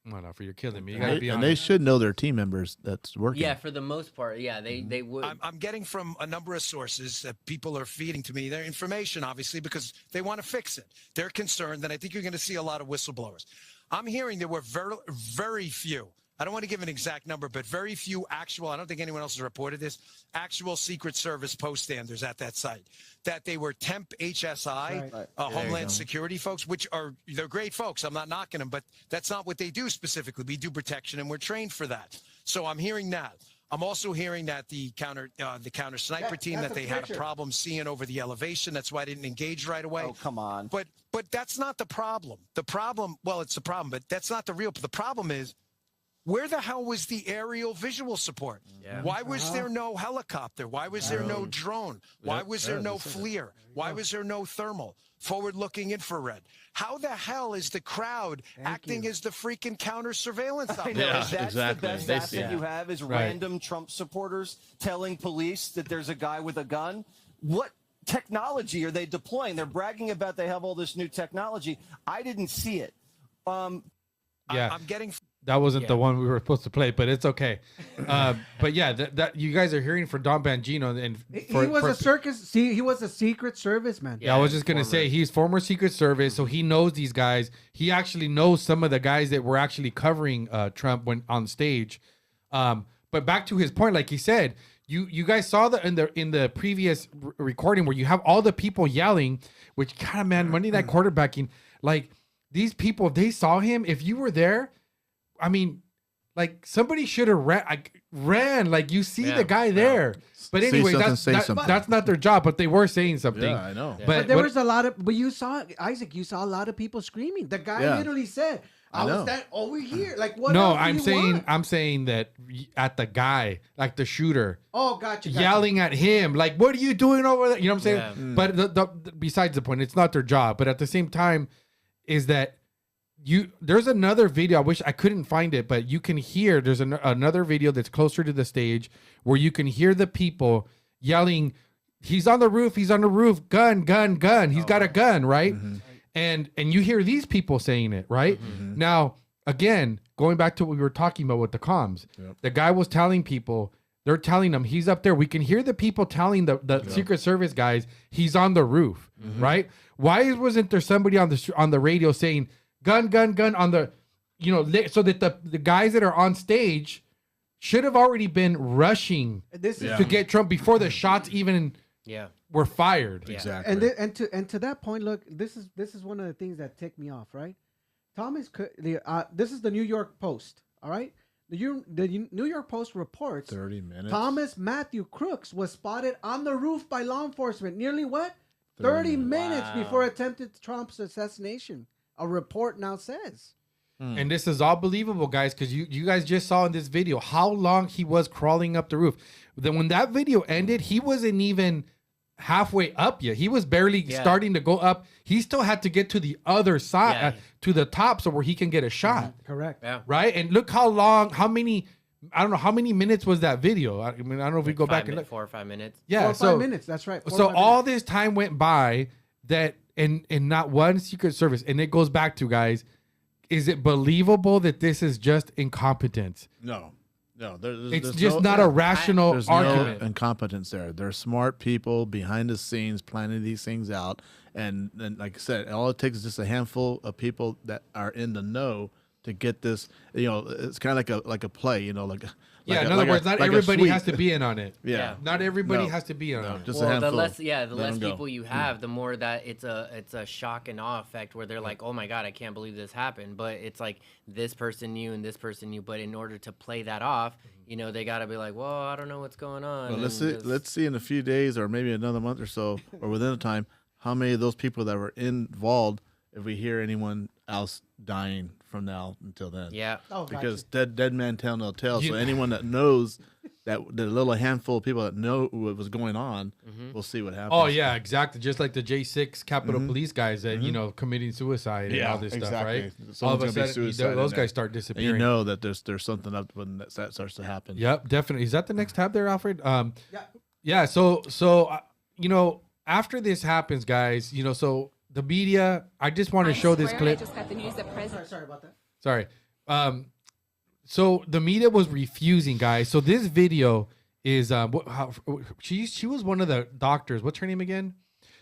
Come on, Alfred, you're killing me. You gotta be And on they it. should know their team members that's working. yeah, for the most part, yeah, they would. I'm getting from a number of sources that people are feeding to me their information, obviously, because they want to fix it. They're concerned, and I think you're going to see a lot of whistleblowers. I'm hearing there were very, very few. I don't want to give an exact number, but very few actual, I don't think anyone else has reported this, actual Secret Service poststanders at that site. That they were temp HSI, Right. Homeland Security folks, they're great folks. I'm not knocking them, but that's not what they do specifically. We do protection, and we're trained for that. So I'm hearing that. I'm also hearing that the counter sniper team, that's that they a had a picture. problem seeing over the elevation. That's why I didn't engage right away. Oh, come on. But that's not the problem. The problem, well, it's the problem, but that's not the real. The problem is, where the hell was the aerial visual support? Yeah. Why was there no helicopter? Why was there no drone? Why was there no FLIR? Why was there no thermal? Forward-looking infrared. How the hell is the crowd acting as the freaking counter surveillance I operator? know. Yeah, That's exactly. the best asset you have is Right. random Trump supporters telling police that there's a guy with a gun. What technology are they deploying? They're bragging about they have all this new technology. I didn't see it. Yeah. I'm getting... That wasn't the one we were supposed to play, but it's okay. But yeah, that you guys are hearing for Don Bongino, and He was a circus. See, he was a Secret Service man. Yeah, I was just gonna say he's former Secret Service, so he knows these guys. He actually knows some of the guys that were actually covering Trump when on stage. But back to his point, like he said, you guys saw in the previous recording where you have all the people yelling, which kind of man, Monday Night Quarterbacking, like these people, if they saw him, if you were there, I mean, like somebody should have ran. Like you see the guy there. But anyway, that's not their job. But they were saying something. Yeah, I know. But there was a lot of. But you saw Isaac. You saw a lot of people screaming. The guy literally said, "I was that over here." Like what? No, else do you want? I'm saying that at the guy, like the shooter. Oh, gotcha. Yelling at him, like, "What are you doing over there?" You know what I'm saying? But besides the point, it's not their job. But at the same time, is that. There's another video. I wish I couldn't find it, but you can hear there's another video that's closer to the stage where you can hear the people yelling, he's on the roof, gun, gun, gun. He's got a gun, right? Mm-hmm. And you hear these people saying it, right? Mm-hmm. Now, again, going back to what we were talking about with the comms, the guy was telling people, they're telling him he's up there. We can hear the people telling the Secret Service guys he's on the roof, right? Why wasn't there somebody on the radio saying, gun, gun, gun on the, so that the guys that are on stage should have already been rushing to get Trump before the shots even were fired. Yeah. Exactly. And to that point, look, this is one of the things that ticked me off, right? This is the New York Post, all right? The New York Post reports 30 minutes. Thomas Matthew Crooks was spotted on the roof by law enforcement nearly what? 30 minutes before attempted Trump's assassination. A report now says. And this is all believable, guys, because you guys just saw in this video how long he was crawling up the roof. Then when that video ended, he wasn't even halfway up yet. He was barely starting to go up. He still had to get to the other side, to the top, so where he can get a shot. Correct. Yeah. Right? And look how long, I don't know, how many minutes was that video? I mean, I don't know if we go back and look. 4 or 5 minutes. Yeah, 4 or 5 minutes. That's right. So all this time went by that, and not one Secret Service, and it goes back to, guys, is it believable that this is just incompetence? No. It's just not a rational argument. No incompetence there. There's smart people behind the scenes planning these things out, and like I said, all it takes is just a handful of people that are in the know to get this. It's kind of like a play. In other words, not everybody has to be in on it. Yeah. Not everybody has to be in on it. Just a handful. The less people you have, the more that it's a shock and awe effect where they're like, oh my God, I can't believe this happened. But it's like this person knew and this person knew. But in order to play that off, they got to be like, well, I don't know what's going on. Well, let's see in a few days or maybe another month or so, or within a time, how many of those people that were involved, if we hear anyone else dying from now until then. Yeah. Oh, because dead man tell no tale. So anyone that knows that the little handful of people that know what was going on, we'll see what happens. Oh yeah, exactly. Just like the J6 Capitol Police guys that committing suicide and all this stuff, right? All of a sudden, those guys start disappearing. And you know that there's something up when that starts to happen. Yep, definitely. Is that the next tab there, Alfred? Yeah. So after this happens, guys, so the media. I just want to show this clip. I just got the news that President. Sorry about that. Sorry. So the media was refusing, guys. So this video is she was one of the doctors. What's her name again?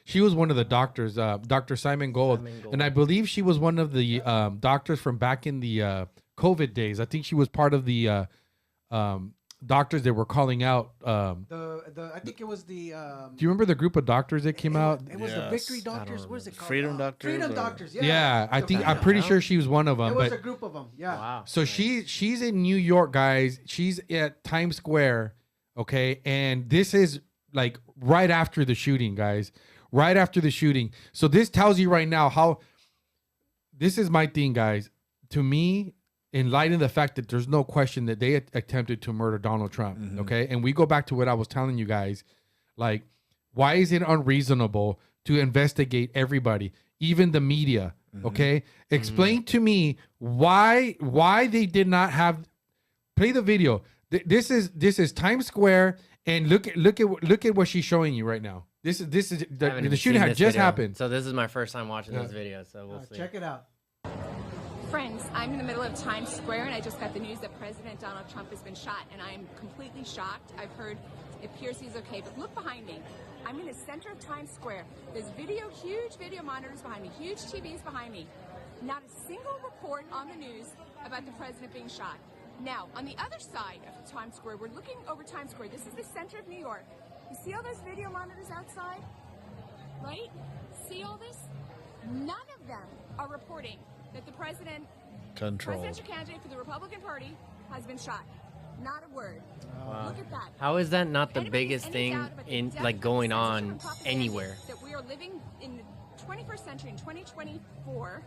She was one of the doctors, Dr. Simon Gold, and I believe she was one of the doctors from back in the COVID days. I think she was part of the doctors that were calling out. I think it was the. Do you remember the group of doctors that came out? It was the Victory Doctors. What is it called? Freedom Doctors. Freedom Doctors. Yeah. Yeah, I'm pretty sure she was one of them. It was a group of them. Yeah. Wow. So she's in New York, guys. She's at Times Square, okay? And this is like right after the shooting, guys. Right after the shooting. So this tells you right now how this is my thing, guys. To me, in light of the fact that there's no question that they attempted to murder Donald Trump, okay? And we go back to what I was telling you guys. Like, why is it unreasonable to investigate everybody, even the media, okay? Explain to me why they did not have... Play the video. This is Times Square, and look at what she's showing you right now. This is the shooting had just happened. So this is my first time watching this video, so we'll see. Check it out. Friends, I'm in the middle of Times Square, and I just got the news that President Donald Trump has been shot, and I am completely shocked. I've heard it appears he's okay, but look behind me. I'm in the center of Times Square. There's huge video monitors behind me, huge TVs behind me. Not a single report on the news about the president being shot. Now, on the other side of Times Square, we're looking over Times Square. This is the center of New York. You see all those video monitors outside? Right? See all this? None of them are reporting that the presidential candidate for the Republican Party has been shot. Not a word. Wow. Look at that. How is that not the biggest thing in going on anywhere? That we are living in the 21st century in 2024.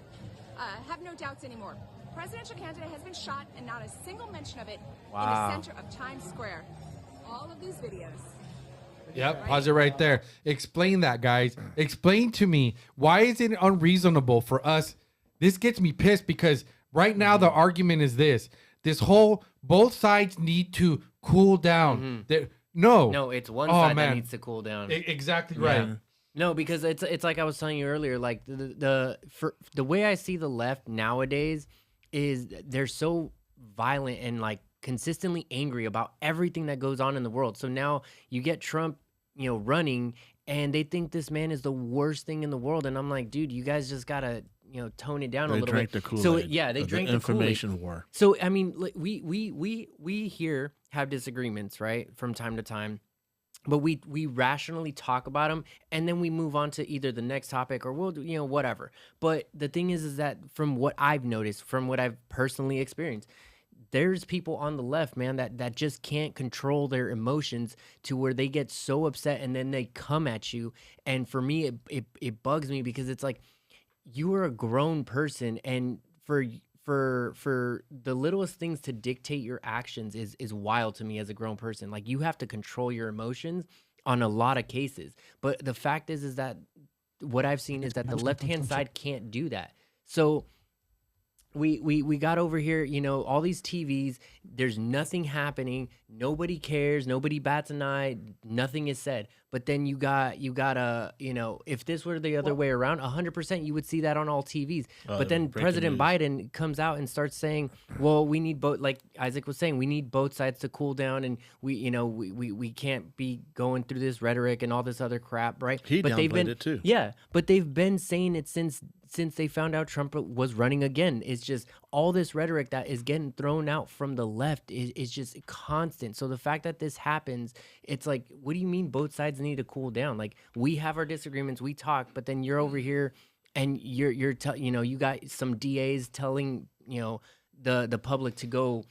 Have no doubts anymore. Presidential candidate has been shot, and not a single mention of it in the center of Times Square. All of these videos. Yep, pause it right there. Explain that, guys. Explain to me, why is it unreasonable for us? This gets me pissed because right now the argument is this whole both sides need to cool down. No, it's one side that needs to cool down. Exactly right. Yeah. No, because it's like I was telling you earlier, like the way I see the left nowadays is they're so violent and like consistently angry about everything that goes on in the world. So now you get Trump, running, and they think this man is the worst thing in the world. And I'm like, dude, you guys just gotta tone it down a little bit. The Kool-Aid. So yeah, they drank the information war. So I mean, we here have disagreements, right, from time to time. But we rationally talk about them, and then we move on to either the next topic or we'll do, whatever. But the thing is that from what I've noticed, from what I've personally experienced, there's people on the left, man, that just can't control their emotions to where they get so upset and then they come at you. And for me, it bugs me because it's like, you are a grown person, and for the littlest things to dictate your actions is wild to me as a grown person. Like, you have to control your emotions on a lot of cases. But the fact is that what I've seen is that the left-hand side can't do that. So we got over here, all these TVs, there's nothing happening, nobody cares, nobody bats an eye, nothing is said. But then you got if this were the other way around, 100% you would see that on all TVs. But then President Biden comes out and starts saying, well, we need both, like Isaac was saying, we need both sides to cool down, and we can't be going through this rhetoric and all this other crap, right? But downplayed it too. Yeah, but they've been saying it since they found out Trump was running again. It's just all this rhetoric that is getting thrown out from the left is just constant. So the fact that this happens, it's like, what do you mean both sides need to cool down? Like, we have our disagreements, we talk, but then you're over here and you got some DAs telling, the public to go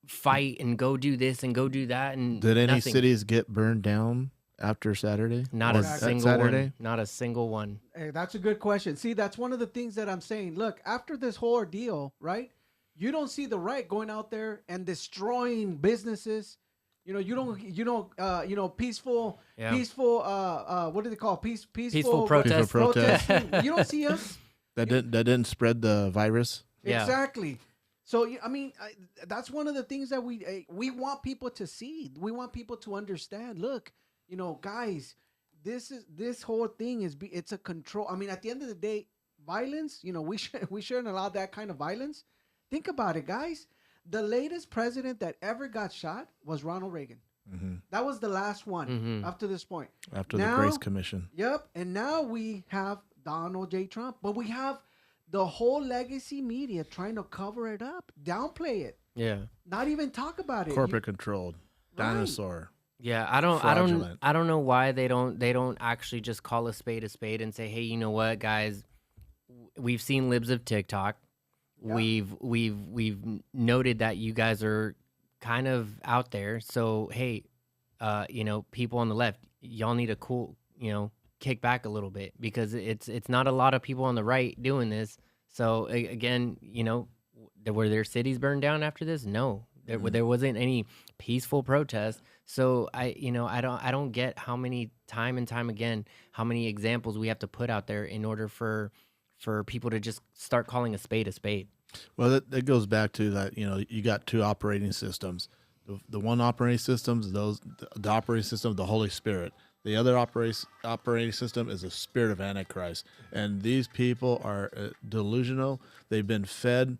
fight and go do this and go do that. And did any nothing. cities get burned down after Saturday? Not a single one. Not a single one. Hey, that's a good question. See, that's one of the things that I'm saying. Look, after this whole ordeal, right? You don't see the right going out there and destroying businesses. Peaceful, what do they call peaceful protest. You don't see us. That didn't spread the virus. Yeah. Exactly. So that's one of the things that we want people to see. We want people to understand. Look, guys, this whole thing it's a control. I mean, at the end of the day, violence. We shouldn't allow that kind of violence. Think about it, guys. The latest president that ever got shot was Ronald Reagan. Mm-hmm. That was the last one up to this point. After the Grace Commission. Yep. And now we have Donald J. Trump. But we have the whole legacy media trying to cover it up, downplay it. Yeah. Not even talk about it. Corporate controlled. Dinosaur. Yeah, I don't know why they don't actually just call a spade and say, hey, you know what, guys, we've seen libs of TikTok. Yeah. We've noted that you guys are kind of out there. So hey, people on the left, y'all need to kick back a little bit, because it's not a lot of people on the right doing this. So again, were there cities burned down after this? No, there wasn't any peaceful protest. So I don't get how many time and time again, how many examples we have to put out there in order for people to just start calling a spade a spade. Well, that goes back to that, you got two operating systems. The one operating system is the operating system of the Holy Spirit. The other operating system is the spirit of Antichrist. And these people are delusional. They've been fed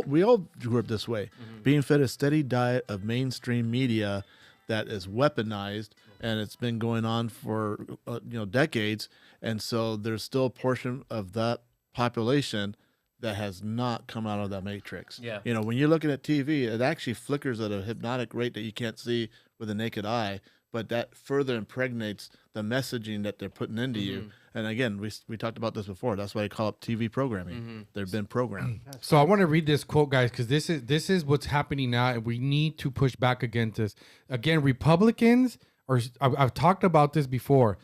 we all grew up this way, being fed a steady diet of mainstream media that is weaponized, and it's been going on for decades. And so there's still a portion of that population that has not come out of that matrix. Yeah. When you're looking at TV, it actually flickers at a hypnotic rate that you can't see with the naked eye, but that further impregnates the messaging that they're putting into you. And again, we talked about this before. That's why they call it TV programming. They've been programmed. So I want to read this quote, guys, because this is what's happening now, and we need to push back against this. Again, Republicans I've talked about this before.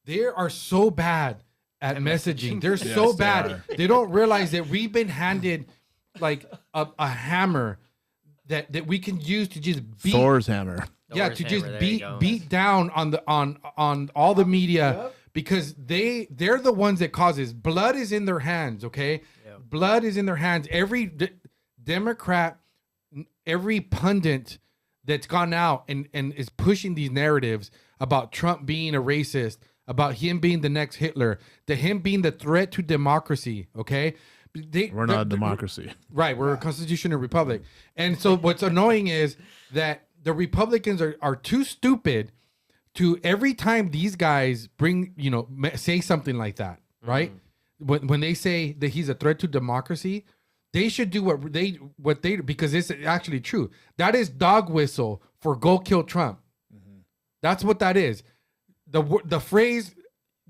They are so bad at messaging. They're so bad. They don't realize that we've been handed like a hammer that we can use to just beat Thor's hammer. Yeah, to just beat down on all the media, because they're the ones that causes. Blood is in their hands, okay? Yep. Blood is in their hands. Every Democrat, every pundit that's gone out and is pushing these narratives about Trump being a racist, about him being the next Hitler, him being the threat to democracy, okay? We're not a democracy. Right, we're a constitutional republic. And so what's annoying is that the Republicans are too stupid to, every time these guys say something like that, right? When they say that he's a threat to democracy, They should do what they because it's actually true. That is dog whistle for go kill Trump. That's what that is. The phrase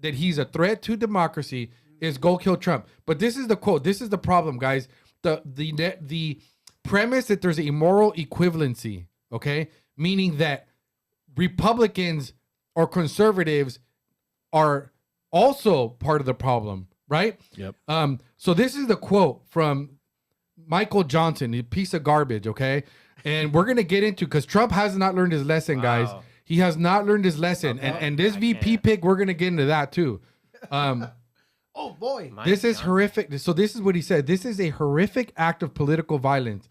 that he's a threat to democracy is go kill Trump. But this is the quote. This is the problem, guys. The premise that there's a moral equivalency, okay? Meaning that Republicans or conservatives are also part of the problem, right? Yep. So this is the quote from Michael Johnson, a piece of garbage, okay? And we're going to get into, because Trump has not learned his lesson, guys. He has not learned his lesson. Okay. And this VP pick, we're going to get into that too. Oh boy. This is horrific. So this is what he said. This is a horrific act of political violence.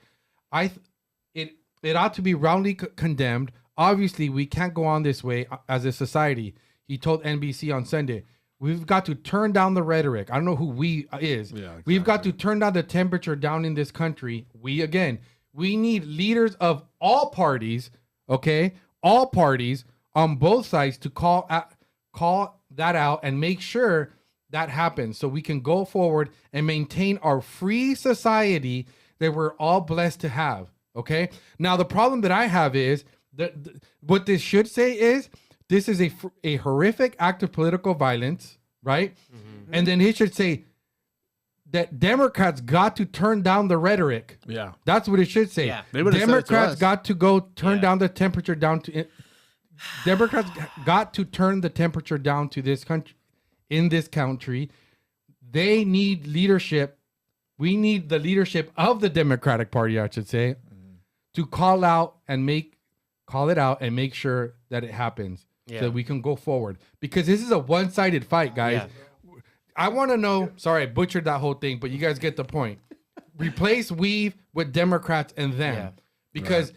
It ought to be roundly condemned. Obviously, we can't go on this way as a society. He told NBC on Sunday, we've got to turn down the rhetoric. I don't know who we is. Yeah, exactly. We've got to turn down the temperature down in this country. We need leaders of all parties, okay? All parties on both sides to call that out and make sure that happens so we can go forward and maintain our free society that we're all blessed to have, okay? Now, the problem that I have is that what this should say is this is a horrific act of political violence, right? Mm-hmm. And then it should say that Democrats got to turn down the rhetoric. Yeah. That's what it should say. Yeah. Democrats got to go turn down the temperature down to Democrats got to turn the temperature down to this country. In this country, they need leadership. We need the leadership of the Democratic Party, I should say, to call it out and make sure that it happens so that we can go forward. Because this is a one-sided fight, guys. Yeah. I want to know. Sorry, I butchered that whole thing, but you guys get the point. Replace we with Democrats and them, because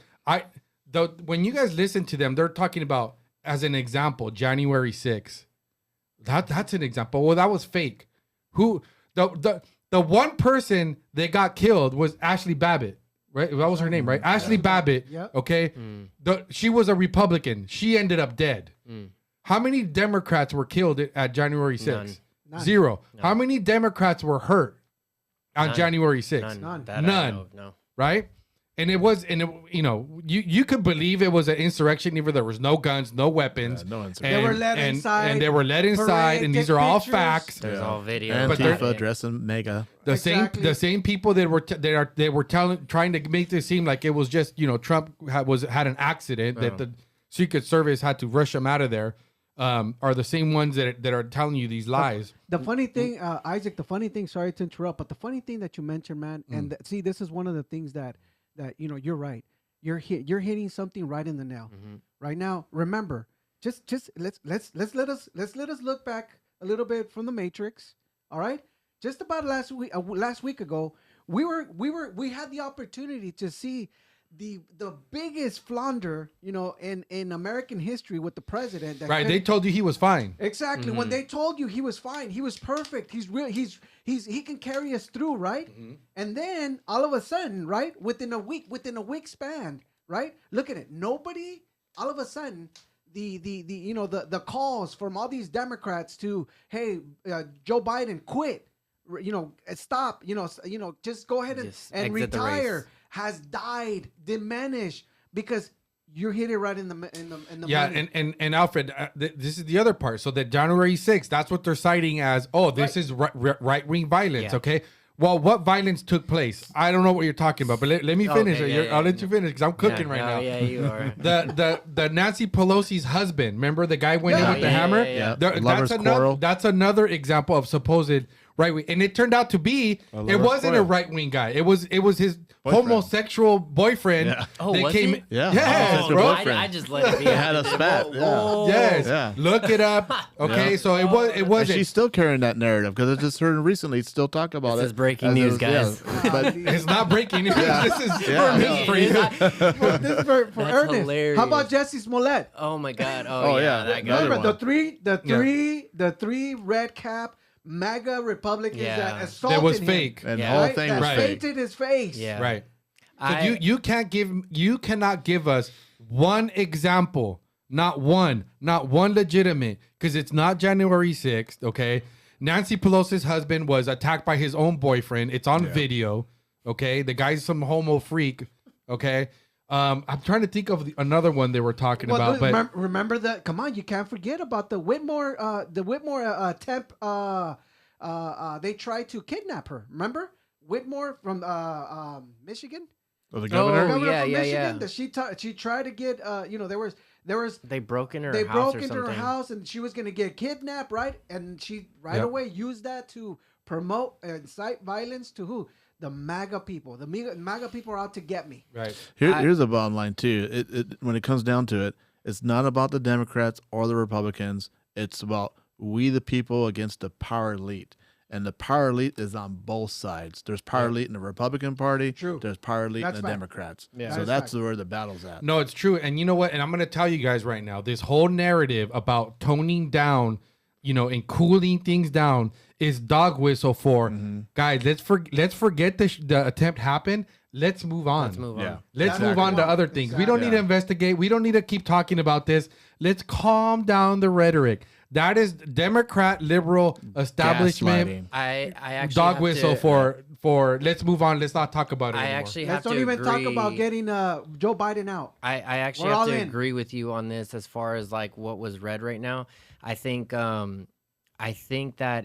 when you guys listen to them, they're talking about, as an example, January 6th. That's an example. Well, that was fake. Who the one person that got killed was Ashley Babbitt, right? That was her name, right? Ashley Babbitt. Yeah. Okay. She was a Republican. She ended up dead. How many Democrats were killed at January 6th? None. Zero. No. How many Democrats were hurt on January 6th? None. No. Right? And you could believe it was an insurrection, even there was no guns, no weapons. They were let inside. And they were let inside, and these are all facts. There's all video. Antifa dressing mega. The same people that were trying to make this seem like it was just, Trump had an accident that the Secret Service had to rush him out of there. Are the same ones that are telling you these lies. The funny thing, Isaac, sorry to interrupt, but the funny thing that you mentioned, man, and see, this is one of the things that you're right. You're hitting something right in the nail. Right now, remember, just let's let us look back a little bit from the Matrix. All right, just about last week ago, we had the opportunity to see the biggest flunder, in American history with the president. They told you he was fine. Exactly. When they told you he was fine, he was perfect. He's real. He can carry us through, right? And then all of a sudden, right, within a week span, right? Look at it. Nobody. All of a sudden, the calls from all these Democrats to, hey, Joe Biden, quit. Stop. Just go ahead and retire. Has died, diminished, because you're hitting right in the money. and Alfred, this is the other part. So that January 6th, that's what they're citing as, this is right-wing violence, okay? Well, what violence took place? I don't know what you're talking about, but let me finish it. I'll let you finish because I'm cooking right now. Yeah, you are. The Nancy Pelosi's husband, remember the guy went in with the hammer? That's another example of supposed right wing, and it turned out to be it wasn't a right wing guy. It was his homosexual boyfriend. Yeah. Oh, was he? Yeah. Yes, bro. I just let it be. They had a spat. Yes. Yeah. Look it up. Okay, so it was. She's still carrying that narrative because I just heard recently still talk about this is breaking news, guys. But it's not breaking news. This is for you. This is for Ernest. Hilarious. How about Jesse Smollett? Oh my God. Oh yeah. That guy. Remember the three red cap MAGA Republicans that assaulted him. That was fake. And the whole thing was fake. Painted his face. Yeah. Right. So you cannot give us one example, not one legitimate, because it's not January 6th, okay? Nancy Pelosi's husband was attacked by his own boyfriend. It's on video, Okay, the guy's some homo freak. Okay, I'm trying to think of another one they were talking about. But remember that? Come on, you can't forget about the Whitmore attempt. They tried to kidnap her. Remember Whitmore from Michigan? Oh, the governor. Governor yeah, from yeah, Michigan. yeah. That she tried to get. There was. They broke into her They house broke or into something. her house, and she was going to get kidnapped, right? And she away used that to promote and incite violence to who? The MAGA people. The MAGA people are out to get me. right. Here's the bottom line too. When it comes down to it, it's not about the Democrats or the Republicans. It's about we the people against the power elite. And the power elite is on both sides. There's power elite in the Republican Party. True. There's power elite That's in the fact. Democrats. Yeah. So that's where the battle's at. No, it's true. And you know what? And I'm going to tell you guys right now, this whole narrative about toning down, and cooling things down is dog whistle for guys. Let's forget the attempt happened. Let's move on. Let's move on. Yeah. Let's move on to other things. We don't need to investigate. We don't need to keep talking about this. Let's calm down the rhetoric. That is Democrat liberal establishment. Gaslighting. I actually Dog have whistle to, for let's move on. Let's not talk about it I anymore. actually have Let's to don't even talk agree- about getting Joe Biden out. I actually We're have all to in. agree with you on this as far as like what was read right now. I think that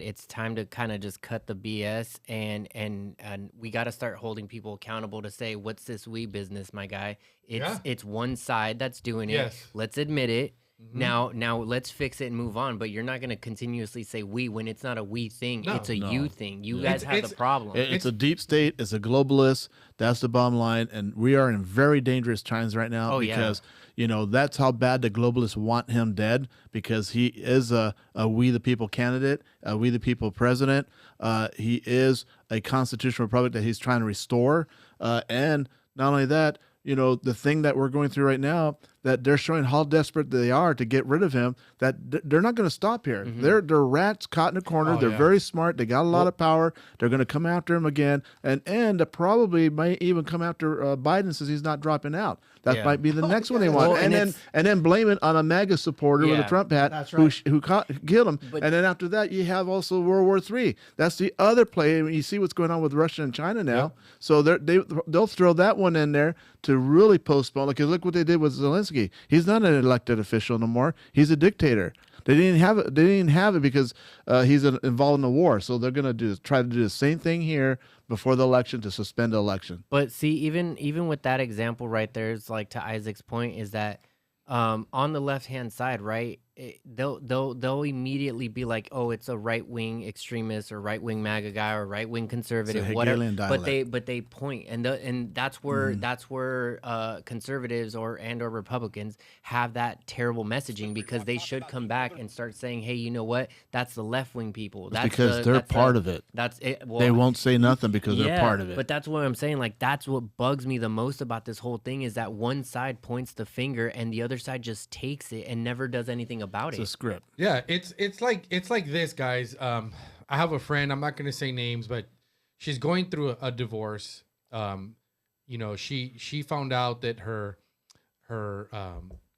it's time to kind of just cut the BS and we got to start holding people accountable to say what's this we business, my guy. It's one side that's doing it. Yes. Let's admit it. Now let's fix it and move on. But you're not going to continuously say we when it's not a we thing. No. It's a you thing. You guys have the problem. It's a deep state. It's a globalist. That's the bottom line. And we are in very dangerous times right now because, that's how bad the globalists want him dead because he is a we the people candidate, a we the people president. He is a constitutional republic that he's trying to restore. And not only that, the thing that we're going through right now, that they're showing how desperate they are to get rid of him, that they're not going to stop here. They're rats caught in a corner. They're very smart. They got a lot of power. They're going to come after him again. And probably might even come after Biden since he's not dropping out. That might be the next one they want. Well, and then blame it on a MAGA supporter with a Trump hat who killed him. And then after that, you have also World War III. That's the other play. I mean, you see what's going on with Russia and China now. Yep. So they'll throw that one in there to really postpone. Because look what they did with Zelensky. He's not an elected official no more. He's a dictator. They didn't have it. They didn't have it because he's involved in the war. So they're going to try to do the same thing here before the election to suspend the election. But see, even with that example right there, it's like to Isaac's point is that on the left hand side, right? They'll immediately be like, oh, it's a right wing extremist or right wing MAGA guy or right wing conservative, whatever. But they point and that's where conservatives or Republicans have that terrible messaging because they should come back and start saying, hey, you know what? That's the left wing people. That's because they're part of it. That's it. Well, they won't say nothing because they're part of it. But that's what I'm saying. Like that's what bugs me the most about this whole thing is that one side points the finger and the other side just takes it and never does anything about it. It's a script. Yeah, it's like this, guys. I have a friend. I'm not going to say names, but she's going through a divorce. She found out that her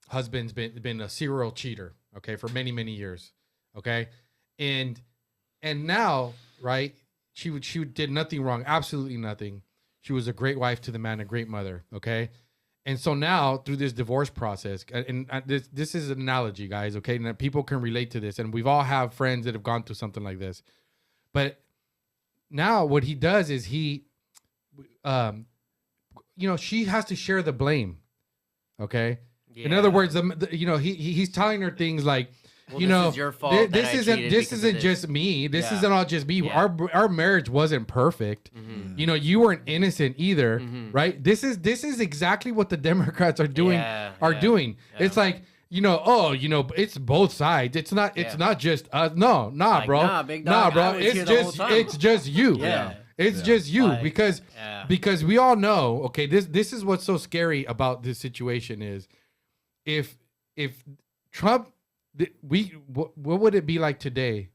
husband's been a serial cheater. Okay, for many years. Okay, and now, right? She did nothing wrong. Absolutely nothing. She was a great wife to the man, a great mother. Okay. And so now through this divorce process, and this is an analogy, guys, okay? And people can relate to this. And we've all have friends that have gone through something like this. But now what he does is he, she has to share the blame, okay? Yeah. In other words, he's telling her things like, well, this is your fault. This isn't just me. This isn't all just me. Yeah. Our marriage wasn't perfect. Mm-hmm. You weren't innocent either, right? This is exactly what the Democrats are doing. Doing. Yeah. It's like it's both sides. It's not just us. No, bro. Big dog, bro. It's just you. Yeah. It's just you because we all know. Okay, this is what's so scary about this situation is if Trump. What would it be like today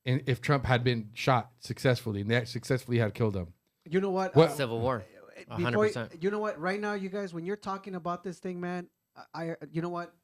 if Trump had been shot successfully and they successfully had killed him? You know what? Civil War. 100%. You know what? Right now, you guys, when you're talking about this thing, man, you know what?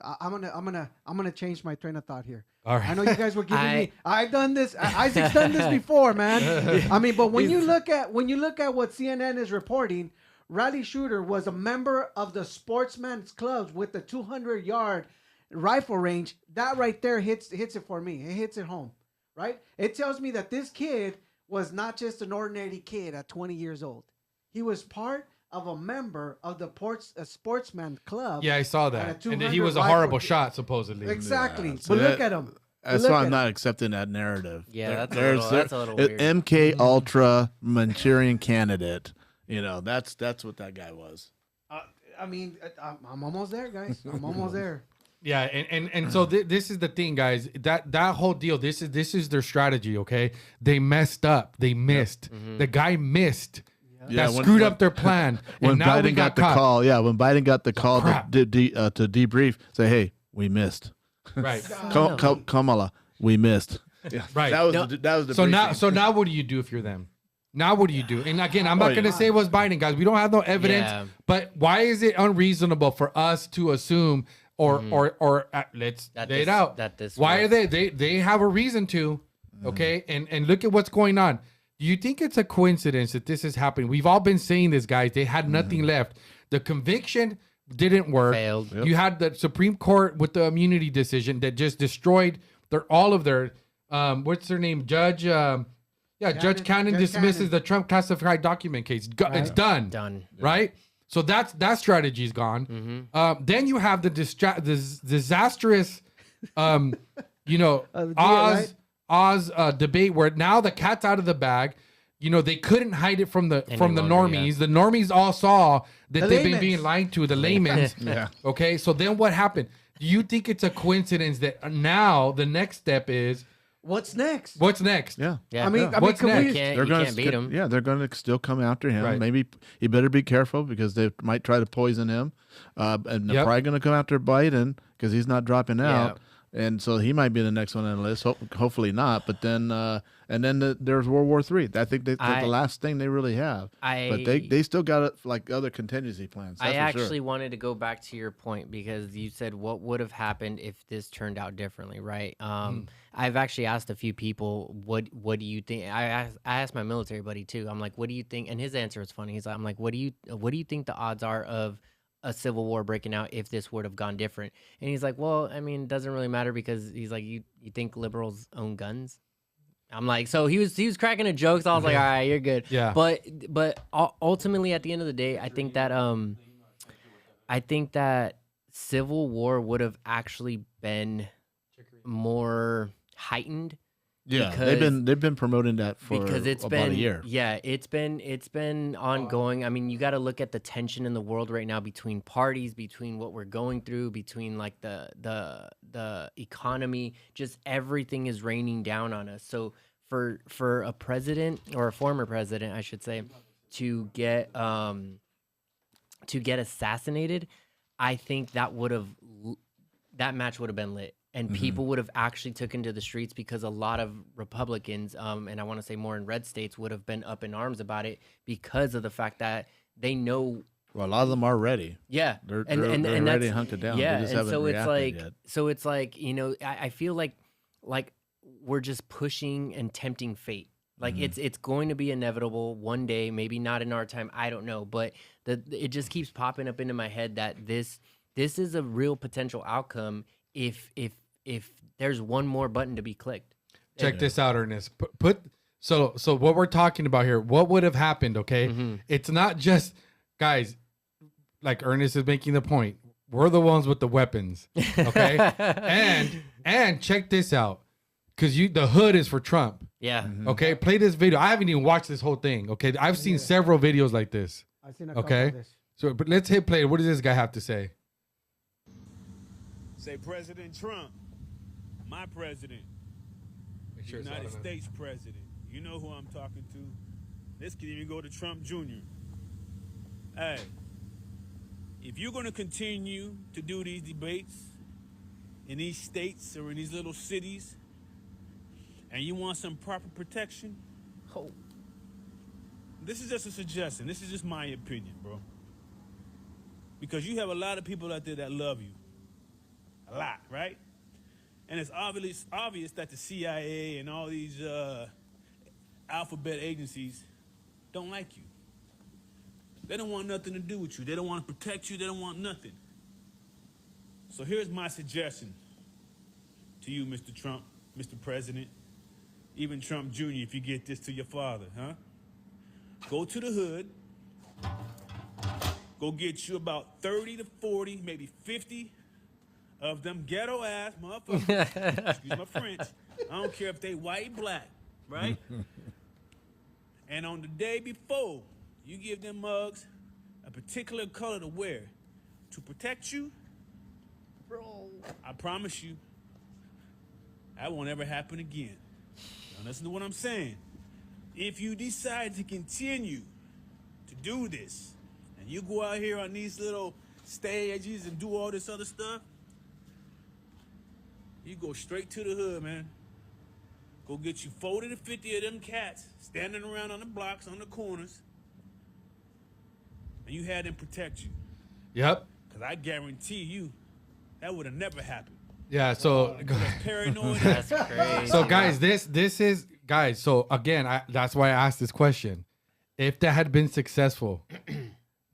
I'm gonna change my train of thought here. All right. I know you guys were giving me. I've done this. Isaac's done this before, man. I mean, but when you look at what CNN is reporting, Riley Shooter was a member of the Sportsman's Clubs with the 200-yard rifle range. That right there hits it for me. It hits it home, right? It tells me that this kid was not just an ordinary kid at 20 years old. He was part of a member of the Sportsman Club. Yeah, I saw that. And he was a horrible shot, supposedly. Exactly. Yeah, so but look at him. That's why I'm not accepting that narrative. Yeah, that's a little weird. MK Ultra Manchurian candidate. You know, that's what that guy was. I mean, I'm almost there, guys. I'm almost there. Yeah, and so this is the thing, guys. That whole deal. This is their strategy. Okay, they messed up. They missed. Mm-hmm. The guy missed. Yeah, that screwed up their plan. When and now Biden got the caught. call, when Biden got the call to debrief, say, hey, we missed. Right. Kamala, we missed. Yeah. Right. That was the so briefing. now what do you do if you're them? Now what do you do? And again, I'm not going to say it was Biden, guys. We don't have no evidence. Yeah. But why is it unreasonable for us to assume or let's lay it out? Why are they have a reason to? Okay, and look at what's going on. Do you think it's a coincidence that this is happening? We've all been saying this, guys. They had nothing left. The conviction didn't work. Failed. You had the Supreme Court with the immunity decision that just destroyed all of their what's their name? Judge Judge Cannon dismisses the Trump classified document case. It's done. Done. Right? So that strategy's gone. Then you have the disastrous Oz debate where now the cat's out of the bag. You know, they couldn't hide it from the normies. The normies all saw that they've been being lied to, the laymen. Yeah. Okay, so then what happened? Do you think it's a coincidence that now the next step is what's next? What's next? Yeah. Yeah. I mean, What's next? You can't beat him. Yeah, they're going to still come after him. Right. Maybe he better be careful because they might try to poison him. And they're probably going to come after Biden because he's not dropping out. And so he might be the next one on the list. Hopefully not. But then, and then there's World War III. I think that's the last thing they really have. But they still got like other contingency plans. I actually wanted to go back to your point because you said what would have happened if this turned out differently, right? I've actually asked a few people, what do you think? I asked my military buddy too. I'm like, what do you think? And his answer was funny. He's like, I'm like, what do you think the odds are of a civil war breaking out if this would have gone different? And he's like, well, I mean, it doesn't really matter because he's like, you think liberals own guns? I'm like, so he was cracking a joke. So I was like, all right, you're good. Yeah. But ultimately, at the end of the day, I think that civil war would have actually been more heightened. Yeah, they've been promoting that for because it's about been a year. Yeah, it's been ongoing. I mean, you got to look at the tension in the world right now between parties, between what we're going through, between like the economy. Just everything is raining down on us. So for a president or a former president, I should say, to get assassinated, I think that match would have been lit. And people would have actually taken to the streets because a lot of Republicans, and I want to say more in red states, would have been up in arms about it because of the fact that they know. Well, a lot of them are ready. Yeah, they're ready to hunt it down. Yeah, they just and haven't so it's like, yet. I feel like we're just pushing and tempting fate. Like it's going to be inevitable one day, maybe not in our time. I don't know, but it just keeps popping up into my head that this is a real potential outcome if there's one more button to be clicked. Check this out, Ernest. So what we're talking about here, what would have happened, okay? It's not just, guys, like Ernest is making the point. We're the ones with the weapons, okay? and check this out. Because the hood is for Trump. Yeah. Okay, play this video. I haven't even watched this whole thing, okay? I've seen several videos like this. I've seen a couple of this. So, but let's hit play. What does this guy have to say? Say President Trump, my president, United States president. You know who I'm talking to. This can even go to Trump Jr. Hey, if you're going to continue to do these debates in these states or in these little cities, and you want some proper protection, this is just a suggestion. This is just my opinion, bro. Because you have a lot of people out there that love you. a lot, right? And it's obvious that the CIA and all these alphabet agencies don't like you. They don't want nothing to do with you. They don't want to protect you. They don't want nothing. So here's my suggestion to you, Mr. Trump, Mr. President, even Trump Jr., if you get this to your father, huh? Go to the hood. Go get you about 30 to 40, maybe 50 of them ghetto-ass motherfuckers. Excuse my French. I don't care if they white, black, right? And on the day before, you give them mugs a particular color to wear to protect you. Bro, I promise you, that won't ever happen again. Now listen to what I'm saying. If you decide to continue to do this, and you go out here on these little stages and do all this other stuff, you go straight to the hood, man. Go get you 40 to 50 of them cats standing around on the blocks, on the corners, and you had them protect you. Yep. Because I guarantee you, that would have never happened. Yeah, so paranoid. That's crazy. So guys, this is guys. So again, that's why I asked this question. If that had been successful,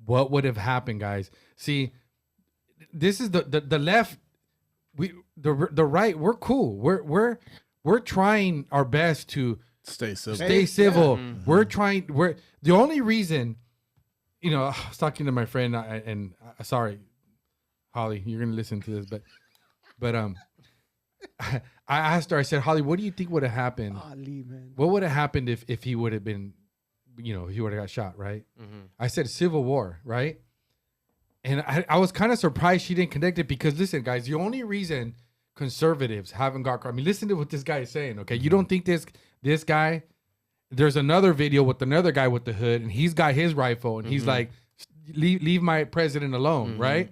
what would have happened, guys? See, this is the left. The right. We're cool. We're trying our best to stay civil. Yeah. We're trying. We're the only reason. You know, I was talking to my friend, and sorry, Holly, you're gonna listen to this, but I asked her. I said, Holly, what do you think would have happened? Holly, man. What would have happened if he would have been, you know, he would have got shot, right? Mm-hmm. I said civil war, right? And I was kind of surprised she didn't connect it because listen, guys, the only reason conservatives haven't got. I mean, listen to what this guy is saying. Okay, you don't think this guy? There's another video with another guy with the hood, and he's got his rifle, and he's like, leave my president alone, right?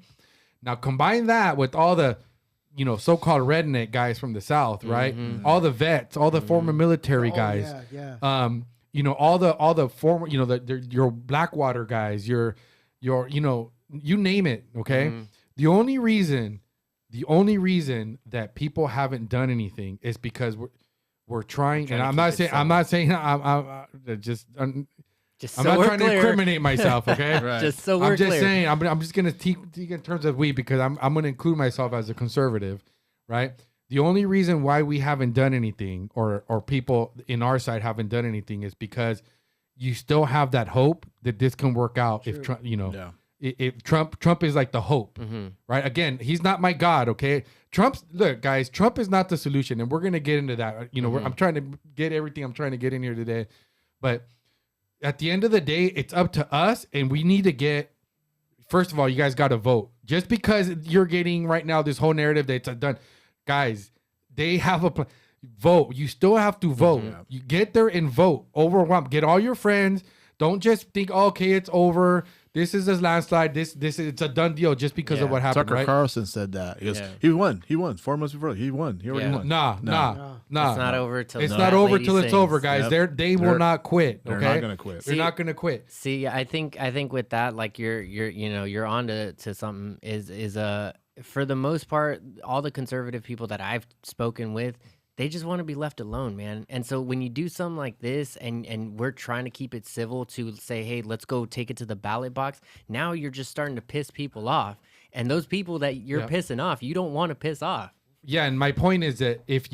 Now combine that with all the, you know, so-called redneck guys from the South, right? All the vets, all the former military guys, you know, all the former, you know, your Blackwater guys, your, you know, you name it. Okay, the only reason that people haven't done anything is because we're trying, and I'm not saying I'm just I'm so not we're trying clear. to incriminate myself, okay? Right. Just so we're I'm just clear. saying I'm just gonna speak in terms of we because I'm gonna include myself as a conservative, right? The only reason why we haven't done anything or people in our side haven't done anything is because you still have that hope that this can work out if Trump, you know, if Trump is like the hope, right? Again, he's not my God, okay? Look, guys, Trump is not the solution, and we're gonna get into that. You know, I'm trying to get everything I'm trying to get in here today, but at the end of the day, it's up to us, and we need to get. First of all, you guys got to vote. Just because you're getting right now this whole narrative that it's done, guys, they have a vote. You still have to vote. You get there and vote. Overwhelm. Get all your friends. Don't just think, oh, okay, it's over. This is a landslide. This it's a done deal just because of what happened. Tucker right? Carlson said that. He goes, he won 4 months before. He won. He already won. Nah. It's not over till it's that not over lady till it's sings. over, guys. They will not quit. Okay, They're not gonna quit. They're not gonna quit. See, I think with that, like you're on to something is for the most part, all the conservative people that I've spoken with, they just want to be left alone, man. And so when you do something like this and we're trying to keep it civil to say, hey, let's go take it to the ballot box, now you're just starting to piss people off. And those people that you're pissing off, you don't want to piss off. Yeah, and my point is that if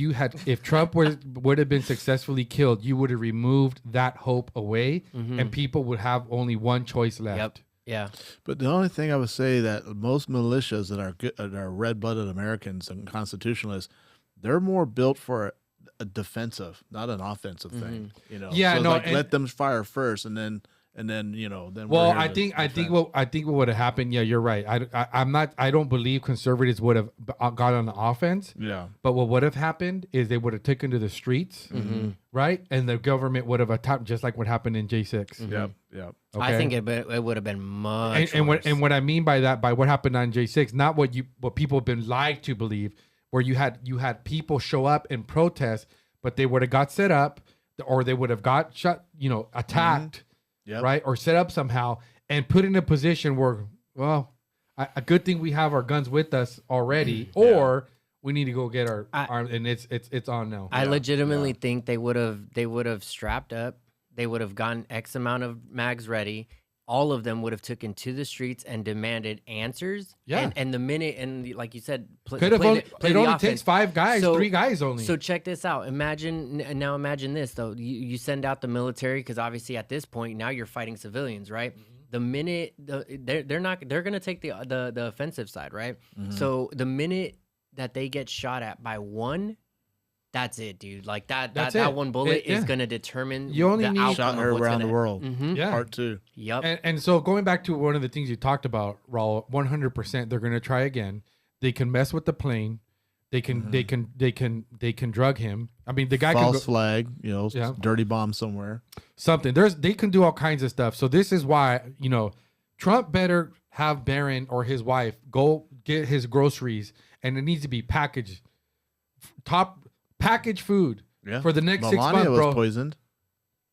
Trump would have been successfully killed, you would have removed that hope away, and people would have only one choice left. Yep. Yeah. But the only thing I would say that most militias that are red-blooded Americans and constitutionalists, they're more built for a defensive, not an offensive thing. You know, Yeah, so no, like and- let them fire first, and then you know, then. Well, we're here I to think defend. what would have happened. Yeah, you're right. I don't believe conservatives would have got on the offense. Yeah. But what would have happened is they would have taken to the streets, right? And the government would have attacked, just like what happened in J6. Yep. Okay? I think it would have been much and worse. what I mean by that, by what happened on J6, not what people have been lied to believe, where you had people show up and protest, but they would have got set up, or they would have got shot, attacked, right, or set up somehow and put in a position where, well, a good thing we have our guns with us already, or we need to go get our arms, and it's on now. I legitimately think they would have strapped up. They would have gotten X amount of mags ready. All of them would have taken to the streets and demanded answers. Yeah. And the minute, and like you said, it only takes 5 guys, 3 guys only. So check this out. Imagine this though. You send out the military, because obviously at this point now you're fighting civilians, right? Mm-hmm. The minute they're going to take the offensive side, right? Mm-hmm. So the minute that they get shot at by one, that's it, dude. Like that one bullet is going to determine you only the need outcome shot her around the world. Mm-hmm. Yeah. Part 2. Yep. And so going back to one of the things you talked about, Raul, 100%, they're going to try again. They can mess with the plane. They can they can drug him. I mean, the guy false can flag, dirty bomb somewhere. Something. They can do all kinds of stuff. So this is why, Trump better have Barron or his wife go get his groceries, and it needs to be packaged, top packaged food for the next 6 months, bro. Was poisoned.